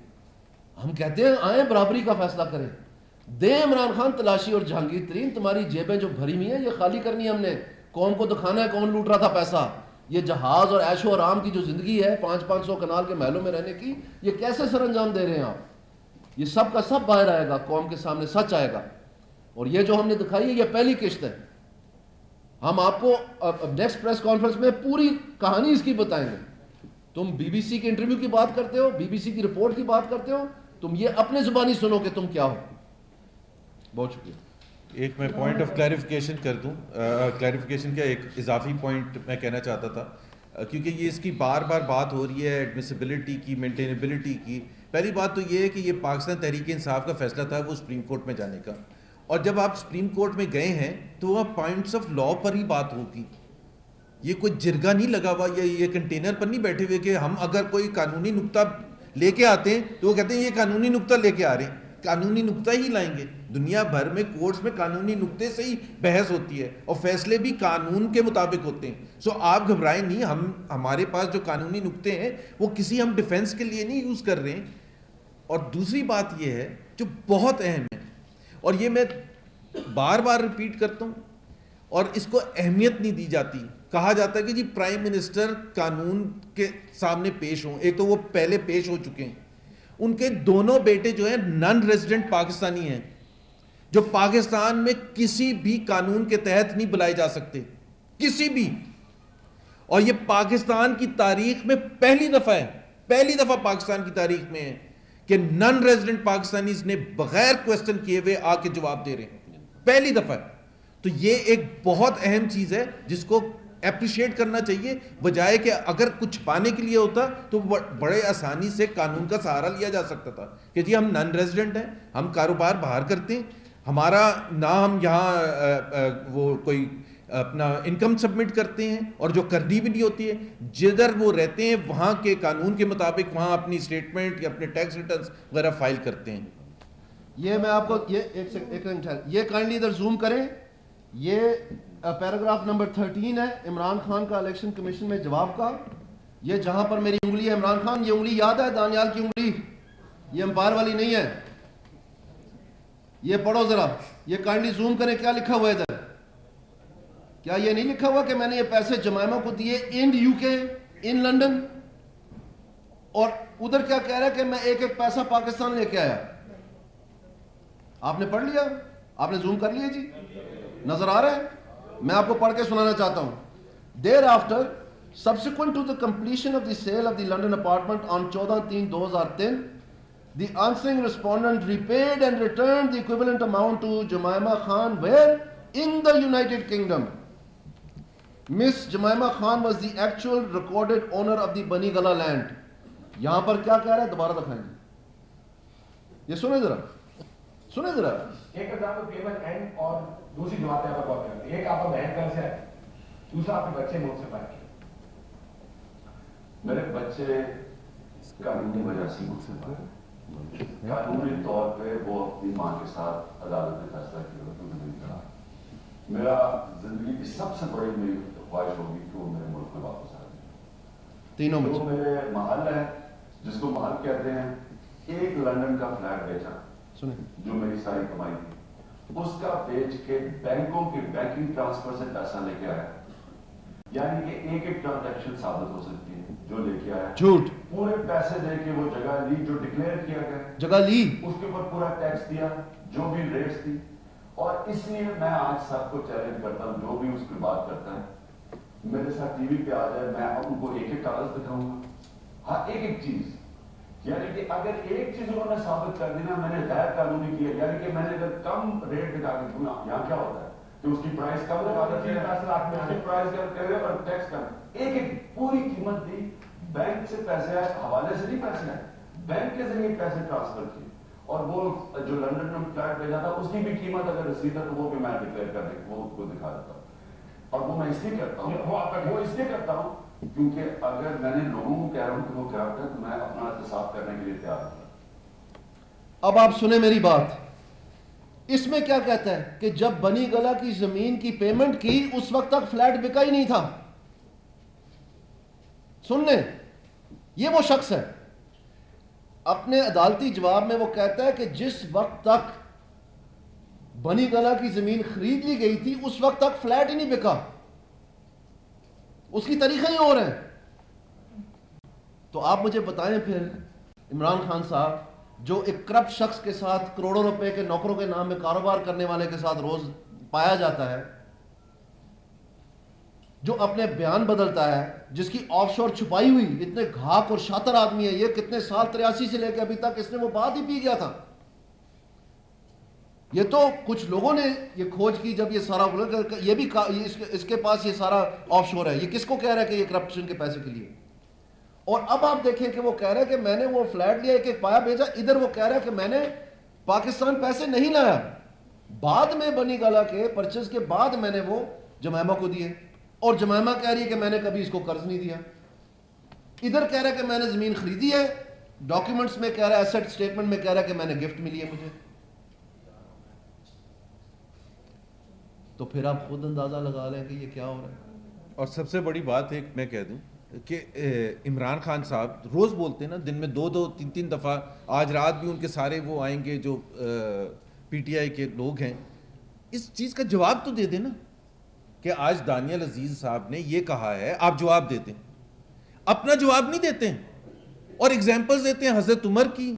S3: ہم کہتے ہیں آئیں برابری کا فیصلہ کریں, دیں عمران خان تلاشی اور جہانگیر ترین. تمہاری جیبیں جو بھری ہوئی ہیں یہ خالی کرنی ہے ہم نے. قوم کو دکھانا ہے کون لوٹ رہا تھا پیسہ. یہ جہاز اور عیش و آرام کی جو زندگی ہے 500 کنال کے محلوں میں رہنے کی, یہ کیسے سر انجام دے رہے ہیں آپ. یہ سب کا سب باہر آئے گا, قوم کے سامنے سچ آئے گا. اور یہ جو ہم نے دکھائی ہے یہ پہلی قسط ہے. ہم آپ کو نیکسٹ پریس کانفرنس میں پوری کہانی اس کی بتائیں گے. تم بی بی سی کے انٹرویو کی بات کرتے ہو, بی بی سی کی رپورٹ کی بات کرتے ہو, تم یہ اپنے زبانی سنو کہ تم کیا ہو. بہت شکریہ.
S2: ایک میں پوائنٹ آف کلیریفیکیشن کر دوں. کلیریفیکیشن کا ایک اضافی پوائنٹ میں کہنا چاہتا تھا, کیونکہ یہ اس کی بار بار بات ہو رہی ہے ایڈمیسیبلٹی کی, مینٹینیبلٹی کی. پہلی بات تو یہ ہے کہ یہ پاکستان تحریک انصاف کا فیصلہ تھا وہ سپریم کورٹ میں جانے کا, اور جب آپ سپریم کورٹ میں گئے ہیں تو وہاں پوائنٹس آف لا پر ہی بات ہوگی. یہ کوئی جرگا نہیں لگا ہوا, یہ کنٹینر پر نہیں بیٹھے ہوئے کہ ہم اگر کوئی قانونی نقطہ لے کے آتے ہیں تو وہ کہتے ہیں یہ قانونی نقطہ لے کے آ رہے ہیں, قانونی نقطہ ہی لائیں گے. دنیا بھر میں کورٹس میں قانونی نقطے سے ہی بحث ہوتی ہے اور فیصلے بھی قانون کے مطابق ہوتے ہیں. سو آپ گھبرائیں نہیں, ہمارے پاس جو قانونی نقطے ہیں وہ کسی ہم ڈیفینس کے لیے نہیں یوز کر رہے ہیں. اور دوسری بات یہ ہے جو بہت اہم ہے, اور یہ میں بار بار ریپیٹ کرتا ہوں اور اس کو اہمیت نہیں دی جاتی. کہا جاتا ہے کہ جی پرائم منسٹر قانون کے سامنے پیش ہوں. ایک تو وہ پہلے پیش ہو چکے ہیں, ان کے دونوں بیٹے جو ہیں نان ریزیڈنٹ پاکستانی ہیں جو پاکستان میں کسی بھی قانون کے تحت نہیں بلائے جا سکتے, کسی بھی. اور یہ پاکستان کی تاریخ میں پہلی دفعہ پاکستان کی تاریخ میں ہے کہ نان ریزیڈنٹ پاکستانیز نے بغیر کوسچن کیے ہوئے آ کے جواب دے رہے ہیں, پہلی دفعہ. تو یہ ایک بہت اہم چیز ہے جس کو اپریشیٹ کرنا چاہیے, بجائے کہ اگر کچھ پانے کے لیے ہوتا تو بڑے آسانی سے قانون کا سہارا لیا جا سکتا تھا کہ جی ہم نان ریزیڈنٹ ہیں, ہم کاروبار باہر کرتے ہیں, ہمارا نہ ہم یہاں وہ کوئی اپنا انکم سبمٹ کرتے ہیں اور جو کرنی بھی نہیں ہوتی ہے, جدھر وہ رہتے ہیں وہاں کے قانون کے مطابق وہاں اپنی اسٹیٹمنٹ یا اپنے ٹیکس ریٹرنز وغیرہ فائل کرتے ہیں.
S3: یہ میں آپ کو یہ کائنڈلی ادھر زوم کریں. یہ پیراگراف نمبر 13 ہے عمران خان کا الیکشن کمیشن میں جواب کا. یہ جہاں پر میری انگلی ہے عمران خان, یہ انگلی یاد ہے دانیال کی انگلی, یہ امپائر والی نہیں ہے. یہ پڑھو ذرا, یہ کائنڈلی زوم کریں کیا لکھا ہوا ہے ادھر. کیا یہ نہیں لکھا ہوا کہ میں نے یہ پیسے جمائمہ کو دیے ان یو کے, ان لنڈن, اور ادھر کیا کہہ رہا ہے کہ میں ایک ایک پیسہ پاکستان لے کے آیا. آپ نے پڑھ لیا, آپ نے زوم کر لیا جی, نظر آ رہا ہے. میں آپ کو پڑھ کے سنانا چاہتا ہوں. دیر after subsequent to the completion of the sale of the London apartment on 14/3/2003 The answering respondent repaid and returned the equivalent amount to Jemima Khan, where? In the United Kingdom. Miss Jemima Khan was the actual recorded owner of the Bani Gala land. یہاں پر کیا کہہ رہا ہے دوبارہ دکھائیں گے, یہ سنیں ذرا, سنیں ذرا.
S4: ایک تو پیمنٹ اینڈ اور دوسری جو بات ہے آپ بات کرتے ہیں, ایک آپ کا بہن گھر سے ہے, دوسرا آپ کے بچے ملک سے باہر کیے.
S5: میرے بچے قانونی وجہ سے ملک سے باہر, قانونی طور پہ وہ اپنی ماں کے ساتھ عدالت میں فیصلہ کیا تو نہیں کرا. میرا زندگی کی سب سے بڑی میری خواہش ہوگی کہ وہ میرے ملک میں واپس آ جائیں.
S3: تینوں میں
S5: جو میرے محل ہے, جس کو محل کہتے ہیں, ایک لندن کا فلیٹ بیچا
S3: سنیں,
S5: جو میری ساری کمائی تھی, اس کا بیچ کے بینکوں کے بینکنگ ٹرانسفر سے پیسہ لے کے آیا. یعنی کہ ایک ایک ٹرانزیکشن ثابت ہو سکتی ہے جو لے کے آیا.
S3: جھوٹ.
S5: پورے پیسے دے کے وہ جگہ لی جو ڈکلیئر کیا گیا,
S3: جگہ لی,
S5: اس کے اوپر پورا ٹیکس دیا, جو بھی ریٹس تھی. اور اس لیے میں آج سب کو چیلنج کرتا ہوں, جو بھی اس کی بات کرتا ہے میرے ساتھ ٹی وی پہ آ جائے, میں ان کو ایک ایک کاغذ دکھاؤں گا, ہاں ایک ایک چیز. یعنی کہ اگر ایک چیز انہوں نے ثابت کر دی نا میں نے غیر قانونی کی ہے, یعنی کہ میں نے اگر کم ریٹ لگا کے دوں, یہاں کیا ہوتا ہے کہ اس کی پرائز کم لگا دیتی ہے, اس کی پرائز کم کرے اور ٹیکس کم, ایک ایک پوری قیمت دی. بینک سے پیسے آئے, حوالے سے نہیں پیسے آئے, بینک کے ذریعے پیسے ٹرانسفر کیے. اور وہ جو لندن میں فلیٹ بھیجا تھا اس کی بھی قیمت اگر رسید ہے تو وہ بھی میں ڈکلیئر کر دیں, وہ کو دکھا دیتا ہوں. اور وہ میں اس لیے کرتا ہوں, وہ اس لیے کرتا ہوں کیونکہ اگر میں نے لوگوں کو کہہ رہا ہوں کہ وہ کیا کرتے ہیں تو میں اپنا احتساب کرنے کے لیے تیار ہوں.
S3: اب آپ سنیں میری بات. اس میں کیا کہتا ہے کہ جب بنی گلا کی زمین کی پیمنٹ کی اس وقت تک فلیٹ بکا ہی نہیں تھا. سن لیں, یہ وہ شخص ہے. اپنے عدالتی جواب میں وہ کہتا ہے کہ جس وقت تک بنی گلا کی زمین خرید لی گئی تھی اس وقت تک فلیٹ ہی نہیں بکا. اس کی طریقہ ہی اور ہیں. تو آپ مجھے بتائیں پھر عمران خان صاحب, جو ایک کرپٹ شخص کے ساتھ کروڑوں روپے کے نوکروں کے نام میں کاروبار کرنے والے کے ساتھ روز پایا جاتا ہے, جو اپنے بیان بدلتا ہے, جس کی آف شور چھپائی ہوئی, اتنے گھاک اور شاطر آدمی ہے یہ, کتنے سال 83 سے لے کے ابھی تک اس نے وہ بات ہی پی گیا تھا. یہ تو کچھ لوگوں نے یہ کھوج کی جب یہ سارا, یہ بھی اس کے پاس یہ سارا آف شور ہے, یہ کس کو کہہ رہا ہے کہ یہ کرپشن کے پیسے کے لیے. اور اب آپ دیکھیں کہ وہ کہہ رہا ہے کہ میں نے وہ فلیٹ لیا, ایک ایک پایا بھیجا. ادھر وہ کہہ رہا ہے کہ میں نے پاکستان پیسے نہیں لایا, بعد میں بنی گالا کے پرچیز کے بعد میں نے وہ جمائمہ کو دیے, اور جمائمہ کہہ رہی ہے کہ میں نے کبھی اس کو قرض نہیں دیا. ادھر کہہ رہا ہے کہ میں نے زمین خریدی ہے, ڈاکیومنٹس میں کہہ رہا ہے, ایسٹ سٹیٹمنٹ میں کہہ رہا ہے کہ میں نے گفٹ ملی ہے مجھے. تو پھر آپ خود اندازہ لگا لیں کہ یہ کیا ہو رہا ہے.
S2: اور سب سے بڑی بات ایک میں کہہ دوں کہ عمران خان صاحب روز بولتے ہیں نا, دن میں 2-3 دفعہ, آج رات بھی ان کے سارے وہ آئیں گے جو پی ٹی آئی کے لوگ ہیں. اس چیز کا جواب تو دے دیں نا کہ آج دانیال عزیز صاحب نے یہ کہا ہے, آپ جواب دیتے ہیں. اپنا جواب نہیں دیتے ہیں اور ایگزامپلز دیتے ہیں حضرت عمر کی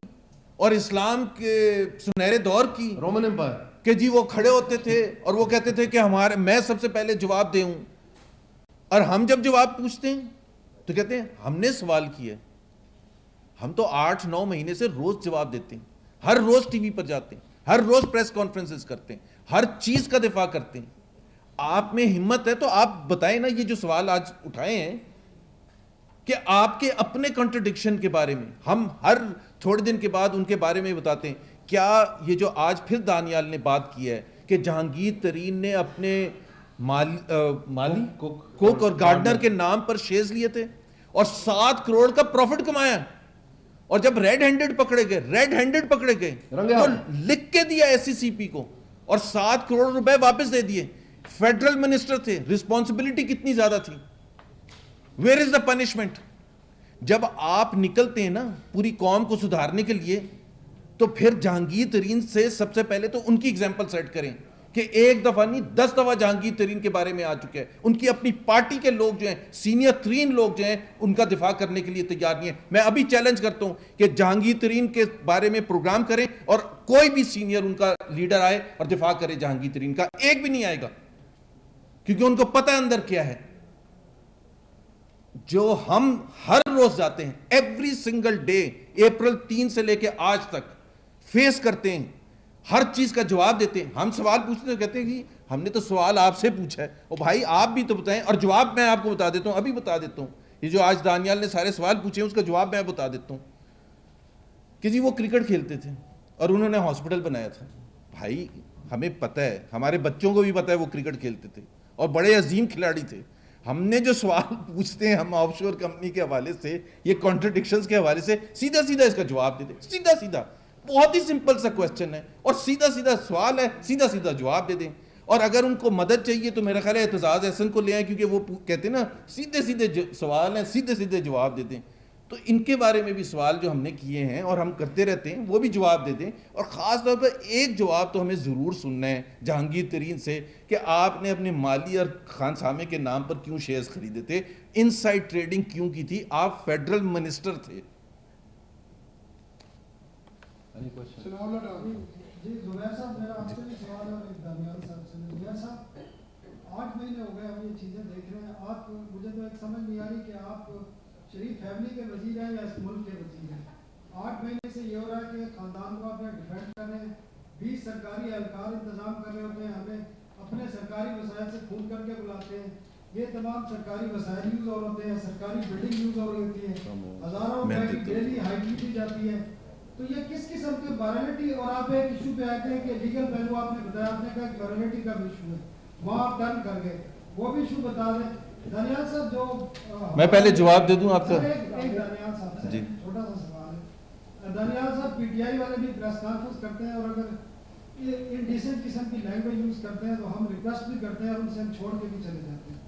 S2: اور اسلام کے سنہرے دور کی,
S3: رومن امپائر,
S2: کہ جی وہ کھڑے ہوتے تھے اور وہ کہتے تھے کہ میں سب سے پہلے جواب دے ہوں. اور ہم جب جواب پوچھتے ہیں تو کہتے ہیں ہم نے سوال کیا. ہم تو 8-9 مہینے سے روز جواب دیتے ہیں, ہر روز ٹی وی پر جاتے ہیں, ہر روز پریس کانفرنسز کرتے ہیں, ہر چیز کا دفاع کرتے ہیں. آپ میں ہمت ہے تو آپ بتائیں نا, یہ جو سوال آج اٹھائے ہیں کہ آپ کے اپنے کنٹرڈکشن کے بارے میں ہم ہر تھوڑے دن کے بعد ان کے بارے میں بتاتے ہیں. کیا یہ جو آج پھر دانیال نے بات کی ہے کہ جہانگیر ترین نے اپنے مالی کوک اور گارڈنر کے نام پر شیئرز لیے تھے اور 7 کروڑ کا پروفٹ کمایا, اور جب ریڈ ہینڈڈ پکڑے گئے تو لکھ کے دیا ایس سی سی پی کو اور 7 کروڑ روپے واپس دے دیے. فیڈرل منسٹر تھے, رسپانسبلٹی کتنی زیادہ تھی. Where is the punishment? جب آپ نکلتے ہیں نا پوری قوم کو سدھارنے کے لیے تو پھر جہانگیر ترین سے سب سے پہلے تو ان کی ایگزامپل سیٹ کریں کہ ایک دفعہ نہیں 10 دفعہ جہانگیر ترین کے بارے میں آ چکے ہیں. ان کی اپنی پارٹی کے لوگ جو ہیں, سینئر ترین لوگ جو ہیں, ان کا دفاع کرنے کے لیے تیار نہیں ہیں. میں ابھی چیلنج کرتا ہوں کہ جہانگیر ترین کے بارے میں پروگرام کریں اور کوئی بھی سینئر ان کا لیڈر آئے اور دفاع کرے جہانگیر ترین کا. ایک بھی نہیں آئے گا, کیونکہ ان کو پتہ ہے اندر کیا ہے. جو ہم ہر روز جاتے ہیں, ایوری سنگل ڈے, اپریل 3 سے لے کے آج تک فیس کرتے ہیں, ہر چیز کا جواب دیتے ہیں. ہم سوال پوچھتے ہیں, کہتے ہیں کہ ہم نے تو سوال آپ سے پوچھا ہے, اور بھائی آپ بھی تو بتائیں, اور جواب میں آپ کو بتا دیتا ہوں, ابھی بتا دیتا ہوں. یہ جو آج دانیال نے سارے سوال پوچھے ہیں اس کا جواب میں بتا دیتا ہوں کہ جی وہ کرکٹ کھیلتے تھے اور انہوں نے ہاسپٹل بنایا تھا. بھائی ہمیں پتہ ہے, ہمارے بچوں کو بھی پتہ ہے وہ کرکٹ کھیلتے تھے اور بڑے عظیم کھلاڑی تھے. ہم نے جو سوال پوچھتے ہیں ہم آف شور کمپنی کے حوالے سے, یہ کانٹرڈکشنز کے حوالے سے, سیدھا سیدھا اس کا جواب دے دیں, سیدھا سیدھا. بہت ہی سمپل سا کوسچن ہے اور سیدھا سیدھا سوال ہے, سیدھا سیدھا جواب دے دیں. اور اگر ان کو مدد چاہیے تو میرا خیال ہے اعتزاز احسن کو لے آئیں, کیونکہ وہ کہتے ہیں نا سیدھے سیدھے سوال ہیں, سیدھے سیدھے جواب دے دیں. تو ان کے بارے میں بھی سوال جو ہم نے کیے ہیں اور ہم کرتے رہتے ہیں وہ بھی جواب دے دیں. اور خاص طور پر ایک جواب تو ہمیں ضرور سننا ہے جہانگیر ترین سے کہ آپ نے اپنے مالی اور خان سامے کے نام پر کیوں شیئرز خریدے تھے, ان سائڈ ٹریڈنگ کیوں کی تھی, آپ فیڈرل منسٹر تھے.
S6: جی زبیر صاحب, میرا آپ سے بھی سوال ہے اور ایک دانیال صاحب سے. زبیر صاحب, 8 مہینے ہو گئے ہم یہ چیزیں دیکھ رہے ہیں. آپ, مجھے تو ایک سمجھ نہیں آ رہی کہ آپ شریف فیملی کے وزیر ہیں یا اس ملک کے وزیر ہیں. 8 مہینے سے یہ ہو رہا ہے کہ خاندان کو اپنے ڈیفینڈ کر رہے ہیں, 20 سرکاری اہلکار انتظام کر رہے ہوتے ہیں, ہمیں اپنے سرکاری وسائل سے فون کر کے بلاتے ہیں. یہ تمام سرکاری وسائل یوز ہو رہے ہیں, سرکاری بلڈنگ یوز ہو رہی ہوتی ہے, ہزاروں روپے کی ڈیلی ہائیک دی جاتی ہے. تو یہ کس قسم کی وائرلٹی, اور آپ ایک ایشو پہ آتے ہیں کہ لیگل پہلو آپ نے بتایا, آپ نے کہا کہ وائرلٹی کا بھی ایشو ہے, وہاں آپ ٹرن کر گئے, وہ بھی ایشو بتا دیں. دانیال صاحب جو
S2: میں پہلے جواب دے دوں آپ کا.
S6: ایک دانیال صاحب سے چھوٹا سا سوال ہے. دانیال صاحب پی ٹی آئی والے بھی پریس کانفرنس کرتے ہیں اور اگر انڈیسنٹ قسم کی لینگویج یوز کرتے ہیں تو ہم ریکویسٹ بھی کرتے ہیں اور ان سے ہم چھوڑ کے بھی چلے جاتے ہیں.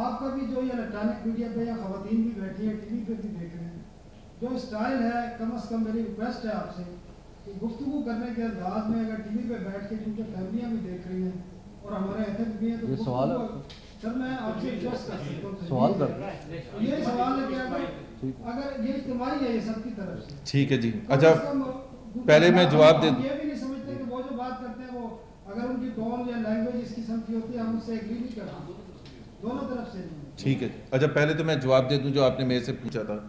S6: آپ کا بھی جو یہ الیکٹرانک میڈیا پہ یا خواتین بھی بیٹھی ہیں, ٹی وی پہ بھی دیکھ رہے ہیں, جو اسٹائل ہے, کم از کم میری ریکویسٹ ہے آپ سے کہ گفتگو کرنے کے انداز میں اگر ٹی وی پہ بیٹھ کے, کیونکہ فیملیاں بھی دیکھ رہی ہیں اور ہمارے ایتھک بھی ہیں, تو سوال ہے سر, میں آپ سے ریکویسٹ کر سکتا ہوں سوال کر, یہ سوال ہے کہ اگر یہ اجتماعی ہے یہ سب کی طرف سے,
S2: ٹھیک ہے جی. اچھا پہلے میں جواب دے دوں.
S6: یہ بھی نہیں سمجھتے کہ وہ جو بات کرتے ہیں وہ اگر ان کی ٹون یا لینگویج اس قسم کی ہوتی ہے ہم اس سے ایگری نہیں کرتے, دونوں طرف سے.
S2: ٹھیک ہے. اچھا پہلے تو میں جواب دے دوں جو آپ نے میرے سے پوچھا تھا.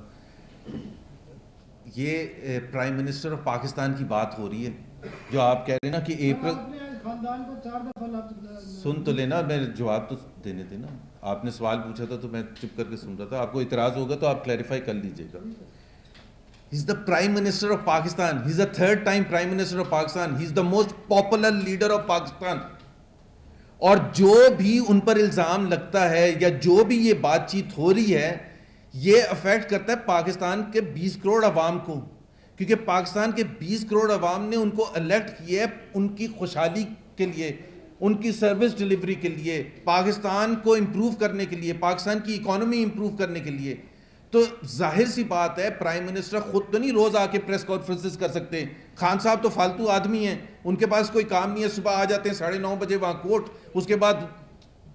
S2: یہ پرائم منسٹر آف پاکستان کی بات ہو رہی ہے جو آپ کہہ رہے ہیں نا کہ اپریل,
S6: خاندان کو 4 دفعہ لفظ
S2: سن تو لینا, میں جواب تو دینے تھے نا. آپ نے سوال پوچھا تھا تو میں چپ کر کے سن رہا تھا, آپ کو اعتراض ہوگا تو آپ کلیریفائی کر لیجئے گا. He is the Prime Minister of Pakistan. He is the 3rd time Prime Minister of Pakistan. He is the most popular leader of Pakistan. اور جو بھی ان پر الزام لگتا ہے یا جو بھی یہ بات چیت ہو رہی ہے, یہ افیکٹ کرتا ہے پاکستان کے 20 کروڑ عوام کو, کیونکہ پاکستان کے 20 کروڑ عوام نے ان کو الیکٹ کیا ہے ان کی خوشحالی کے لیے, ان کی سروس ڈیلیوری کے لیے, پاکستان کو امپروو کرنے کے لیے, پاکستان کی اکانومی امپروو کرنے کے لیے. تو ظاہر سی بات ہے پرائم منسٹر خود تو نہیں روز آ کے پریس کانفرنسز کر سکتے. خان صاحب تو فالتو آدمی ہیں, ان کے پاس کوئی کام نہیں ہے, صبح آ جاتے ہیں 9:30 بجے وہاں کوٹ, اس کے بعد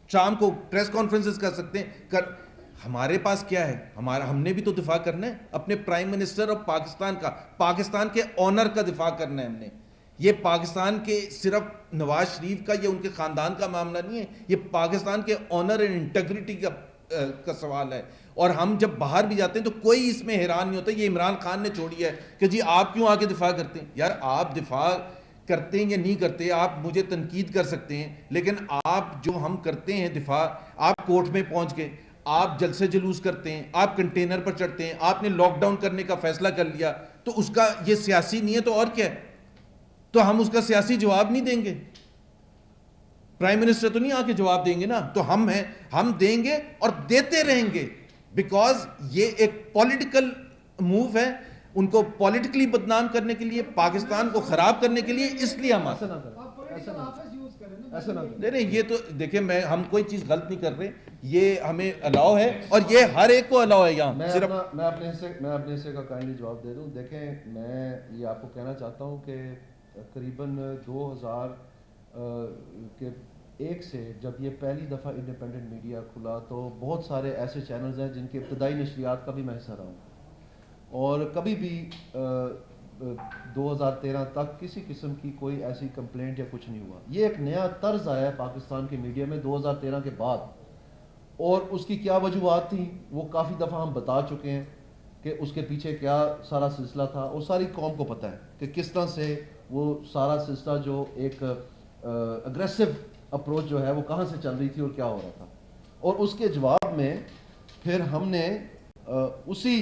S2: شام کو پریس کانفرنسز کر سکتے ہیں. ہمارے پاس کیا ہے, ہم نے بھی تو دفاع کرنا ہے اپنے پرائم منسٹر آف پاکستان کا, پاکستان کے آنر کا دفاع کرنا ہے ہم نے. یہ پاکستان کے صرف نواز شریف کا یا ان کے خاندان کا معاملہ نہیں ہے, یہ پاکستان کے آنر اینڈ انٹیگریٹی کا سوال ہے. اور ہم جب باہر بھی جاتے ہیں تو کوئی اس میں حیران نہیں ہوتا یہ عمران خان نے چھوڑی ہے کہ جی آپ کیوں آ کے دفاع کرتے ہیں. یار آپ دفاع کرتے ہیں یا نہیں کرتے, آپ مجھے تنقید کر سکتے ہیں, لیکن آپ جو ہم کرتے ہیں دفاع, آپ کورٹ میں پہنچ گئے, آپ جلسے جلوس کرتے ہیں, آپ کنٹینر پر چڑھتے ہیں, آپ نے لاک ڈاؤن کرنے کا فیصلہ کر لیا, تو اس کا یہ سیاسی نہیں ہے تو اور کیا ہے؟ تو ہم اس کا سیاسی جواب نہیں دیں گے. پرائم منسٹر تو نہیں آ کے جواب دیں گے نا, تو ہم ہیں, ہم دیں گے اور دیتے رہیں گے, بیکاز یہ ایک پولیٹیکل موو ہے, ان کو پولیٹیکلی بدنام کرنے کے لیے, پاکستان کو خراب کرنے کے لیے, اس لیے ہم نہیں, یہ تو دیکھیں ہم کوئی چیز غلط نہیں کر رہے, یہ ہمیں الاؤ ہے اور یہ ہر ایک کو الاؤ ہے. یہاں
S3: میں اپنے حصے کا کائنڈلی جواب دے دوں. دیکھیں میں یہ آپ کو کہنا چاہتا ہوں کہ قریباً 2000 کے 1 سے جب یہ پہلی دفعہ انڈیپینڈنٹ میڈیا کھلا تو بہت سارے ایسے چینلز ہیں جن کے ابتدائی نشریات کا بھی میں حصہ رہا ہوں, اور کبھی بھی 2013 تک کسی قسم کی کوئی ایسی کمپلینٹ یا کچھ نہیں ہوا. یہ ایک نیا طرز آیا ہے پاکستان کے میڈیا میں 2013 کے بعد, اور اس کی کیا وجوہات تھیں وہ کافی دفعہ ہم بتا چکے ہیں. کہ اس کے پیچھے کیا سارا سلسلہ تھا، اور ساری قوم کو پتہ ہے کہ کس طرح سے وہ سارا سلسلہ جو ایک اگریسو اپروچ جو ہے وہ کہاں سے چل رہی تھی اور کیا ہو رہا تھا. اور اس کے جواب میں پھر ہم نے اسی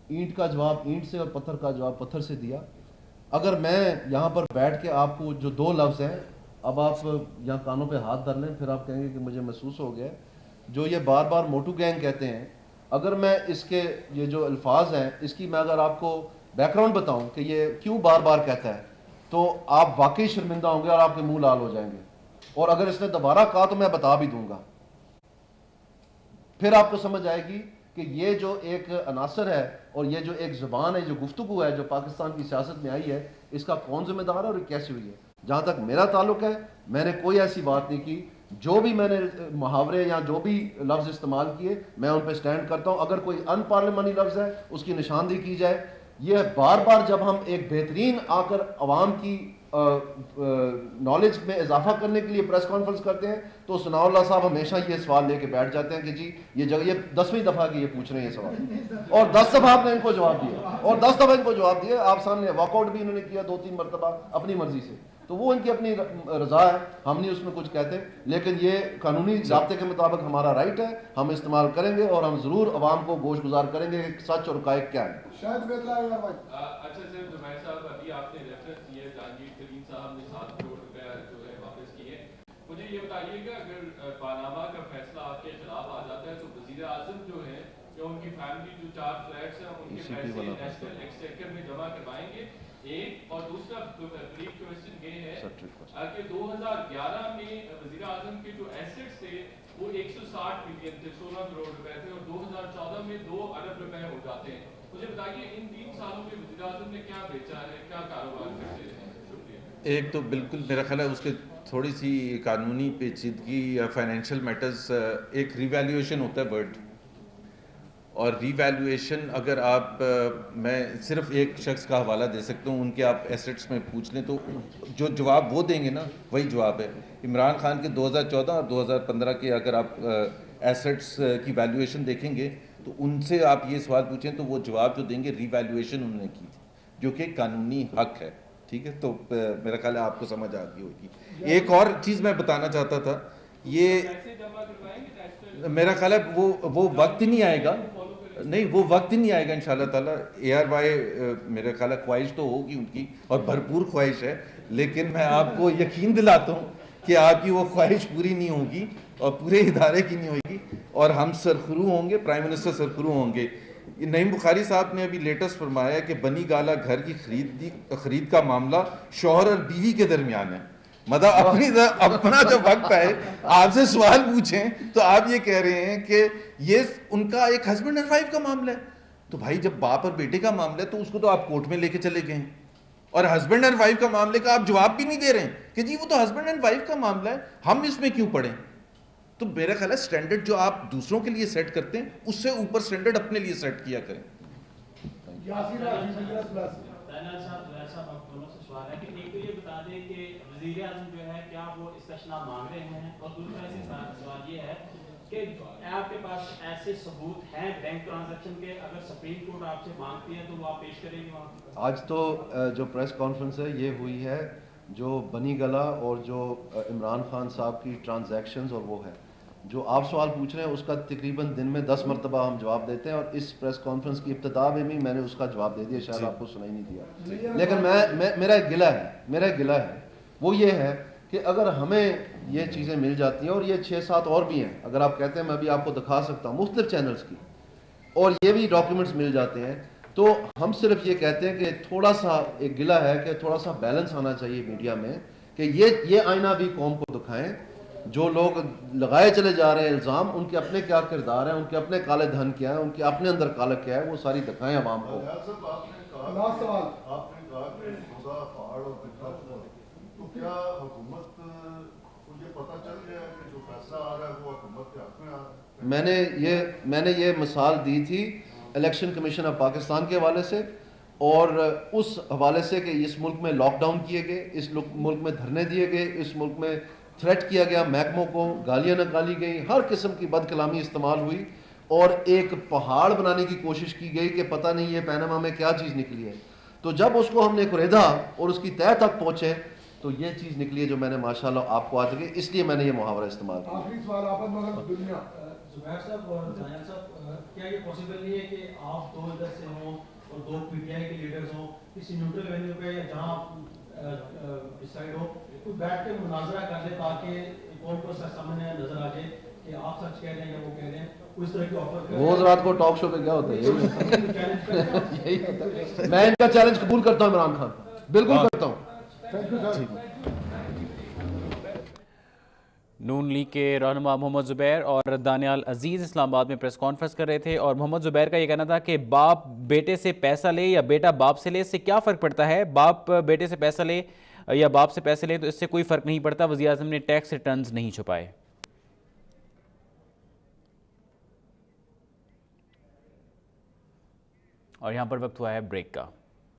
S3: اینٹ کا جواب اینٹ سے اور پتھر کا جواب پتھر سے دیا. اگر میں یہاں پر بیٹھ کے آپ کو جو 2 لفظ ہیں، اب آپ یہاں کانوں پہ ہاتھ دھر لیں، پھر آپ کہیں گے کہ مجھے محسوس ہو گیا، جو یہ بار بار موٹو گینگ کہتے ہیں، اگر میں اس کے یہ جو الفاظ ہیں اس کی میں اگر آپ کو بیک گراؤنڈ بتاؤں کہ یہ کیوں بار بار کہتا ہے، تو آپ واقعی شرمندہ ہوں گے اور آپ کے منہ لال ہو جائیں گے. اور اگر اس نے دوبارہ کہا تو میں بتا بھی دوں گا، پھر آپ کو سمجھ آئے گی کہ یہ جو ایک عناصر ہے اور یہ جو ایک زبان ہے، جو گفتگو ہے جو پاکستان کی سیاست میں آئی ہے، اس کا کون ذمہ دار ہے اور یہ کیسے ہوئی ہے. جہاں تک میرا تعلق ہے، میں نے کوئی ایسی بات نہیں کی. جو بھی میں نے محاورے یا جو بھی لفظ استعمال کیے میں ان پہ سٹینڈ کرتا ہوں. اگر کوئی ان پارلیمانی لفظ ہے اس کی نشاندہی کی جائے. یہ بار بار جب ہم ایک بہترین آ کر عوام کی نالج میں اضافہ کرنے کے لیے پریس کانفرنس کرتے ہیں تو ثناء اللہ صاحب ہمیشہ یہ سوال لے کے بیٹھ جاتے ہیں کہ جی یہ جگہ یہ 10ویں دفعہ کہ یہ پوچھ رہے ہیں یہ سوال، اور 10 دفعہ آپ نے ان کو جواب دیا، اور 10 دفعہ ان کو جواب دیا. آپ سامنے واک آؤٹ بھی انہوں نے کیا 2-3 مرتبہ اپنی مرضی سے، تو وہ ان کی اپنی رضا ہے، ہم نہیں اس میں کچھ کہتے. لیکن یہ قانونی ضابطے کے مطابق ہمارا رائٹ ہے، ہم استعمال کریں گے اور ہم ضرور عوام کو گوش گزار کریں گے کہ سچ اور حقائق کیا ہے.
S6: شاید بیتلا ہے بھائی.
S7: اچھا سر زبیر صاحب، ابھی آپ نے ریفرنس کیا جہانگیر ترین صاحب نے 7 کروڑ روپے جو ہے واپس کیے. مجھے یہ بتائیے کہ اگر پاناما کا فیصلہ آپ کے خلاف آ جاتا ہے تو وزیر اعظم جو ہے یا ان کی فیملی جو 4 فلیٹس ہیں ان کے پیسے نیشنل ایکسچیکر میں جمع کروائیں گے؟ ایک اور دوسرا بریف کوشچن یہ ہے کہ 2011 میں وزیر اعظم کے جو ایسٹس تھے وہ 160 ملین تھے، 16 کروڑ روپے تھے، اور 2014 میں 2 ارب روپے ہو جاتے ہیں. مجھے بتائیے ان 3 سالوں میں وزیر اعظم نے کیا بیچا ہے، کیا کاروبار کرتے ہیں؟ شکریہ.
S2: ایک تو بالکل میرا خیال ہے اس کے تھوڑی سی قانونی پیچیدگی یا فائنینشیل میٹرز، ایک ریویلیویشن ہوتا ہے ورڈ، اور ریویلیویشن اگر آپ میں صرف ایک شخص کا حوالہ دے سکتا ہوں، ان کے آپ ایسٹس میں پوچھ لیں تو جو جواب وہ دیں گے نا وہی جواب ہے. عمران خان کے 2014 اور 2015 کے اگر آپ ایسٹس کی ویلیویشن دیکھیں گے تو ان سے آپ یہ سوال پوچھیں تو وہ جواب جو دیں گے ریویلیویشن انہوں نے کی تھی، جو کہ قانونی حق ہے. ٹھیک ہے، تو میرا خیال ہے آپ کو سمجھ آ گئی ہوگی. ایک اور چیز میں بتانا چاہتا تھا، یہ میرا خیال ہے وہ وقت ہی نہیں آئے گا، نہیں وہ وقت ہی نہیں آئے گا انشاءاللہ تعالیٰ. ARY میرے خیال ہے خواہش تو ہوگی ان کی اور بھرپور خواہش ہے، لیکن میں آپ کو یقین دلاتا ہوں کہ آپ کی وہ خواہش پوری نہیں ہوگی اور پورے ادارے کی نہیں ہوگی، اور ہم سرخرو ہوں گے، پرائم منسٹر سرخرو ہوں گے. نعیم بخاری صاحب نے ابھی لیٹسٹ فرمایا کہ بنی گالا گھر کی خرید کا معاملہ شوہر اور بیوی کے درمیان ہے. مطلب اپنا جب وقت آئے آپ سے سوال پوچھیں تو آپ یہ کہہ رہے ہیں کہ یہ ان کا ایک ہسبینڈ اینڈ وائف کا معاملہ ہے. تو بھائی جب باپ اور بیٹے کا معاملہ ہے تو اس کو تو آپ کورٹ میں لے کے چلے گئے ہیں، اور ہسبینڈ اینڈ وائف کا معاملے کا آپ جواب بھی نہیں دے رہے ہیں کہ جی وہ تو ہسبینڈ اینڈ وائف کا معاملہ ہے، ہم اس میں کیوں پڑیں. تو میرا خیال ہے سٹینڈرڈ جو آپ دوسروں کے لیے سیٹ کرتے ہیں اس سے اوپر سٹینڈرڈ اپنے لیے سیٹ کیا کریں.
S8: ایک تو یہ بتا دیں کہ وزیر اعظم جو ہے کیا وہ استثناء مانگ رہے ہیں، اور دوسرا اس کے سوال یہ ہے کہ آپ کے پاس ایسے ثبوت ہیں بینک ٹرانزیکشن کے، اگر سپریم کورٹ آپ سے مانگتی ہے تو وہ آپ پیش کریں گے وہاں؟
S3: آج تو جو پریس کانفرنس ہے یہ ہوئی ہے جو بنی گلا اور جو عمران خان صاحب کی ٹرانزیکشنز، اور وہ ہے جو آپ سوال پوچھ رہے ہیں اس کا تقریباً دن میں 10 مرتبہ ہم جواب دیتے ہیں، اور اس پریس کانفرنس کی ابتدا میں بھی میں نے اس کا جواب دے دیا، شاید آپ کو سنائی نہیں دیا. لیکن میرا ایک گلہ ہے وہ یہ ہے کہ اگر ہمیں یہ چیزیں مل جاتی ہیں، اور یہ 6-7 اور بھی ہیں، اگر آپ کہتے ہیں میں بھی آپ کو دکھا سکتا ہوں مختلف چینلز کی، اور یہ بھی ڈاکیومنٹس مل جاتے ہیں، تو ہم صرف یہ کہتے ہیں کہ تھوڑا سا ایک گلہ ہے کہ تھوڑا سا بیلنس آنا چاہیے میڈیا میں، کہ یہ آئینہ بھی قوم کو دکھائیں. جو لوگ لگائے چلے جا رہے ہیں الزام، ان کے اپنے کیا کردار ہیں، ان کے اپنے کالے دھن کیا ہے، ان کے اپنے اندر کالا کیا ہے، وہ ساری دکھائیں عوام کو. میں نے یہ مثال دی تھی الیکشن کمیشن آف پاکستان کے حوالے سے، اور اس حوالے سے کہ اس ملک میں لاک ڈاؤن کیے گئے، اس ملک میں دھرنے دیے گئے، اس ملک میں تھریٹ کیا گیا محکموں کو، گالیاں نکالی گئیں، ہر قسم کی بد کلامی استعمال ہوئی، اور ایک پہاڑ بنانے کی کوشش کی گئی کہ پتہ نہیں یہ پیناما میں کیا چیز نکلی ہے. تو جب اس کو ہم نے کریدا اور اس کی تہہ تک پہنچے تو یہ چیز نکلی ہے جو میں نے ماشاءاللہ آپ کو آج لگے, اس لیے میں نے یہ محاورہ استعمال کیا.
S4: آخری سوال آپ مگر دنیا
S9: زبیر صاحب اور دانیال صاحب, کیا یہ پاسبل نہیں ہے کہ آپ دو ادھر سے ہوں اور دو پی ٹی آئی کے لیڈرز ہوں, کسی نیوٹرل وینیو پہ یا جہاں ڈسائڈ ہو کوئی بیٹھ کے مناظرہ کر دے تاکہ قوم کو سامنے نظر آ جائے کہ آپ سچ کہہ رہے ہیں یا وہ کہہ رہے ہیں, اس طرح کی آفر کریں.
S3: روز رات کو ٹاک شو پہ کیا ہوتا ہے یہی ہوتا ہے. میں ان کا چیلنج قبول کرتا ہوں عمران خان, بالکل کرتا ہوں.
S1: نون لیگ کے رہنما محمد زبیر اور دانیال عزیز اسلام آباد میں پریس کانفرنس کر رہے تھے, اور محمد زبیر کا یہ کہنا تھا کہ باپ بیٹے سے پیسہ لے یا بیٹا باپ سے لے, اس سے کیا فرق پڑتا ہے؟ باپ بیٹے سے پیسہ لے یا باپ سے پیسے لے تو اس سے کوئی فرق نہیں پڑتا. وزیر اعظم نے ٹیکس ریٹرنز نہیں چھپائے. اور یہاں پر وقت ہوا ہے بریک کا.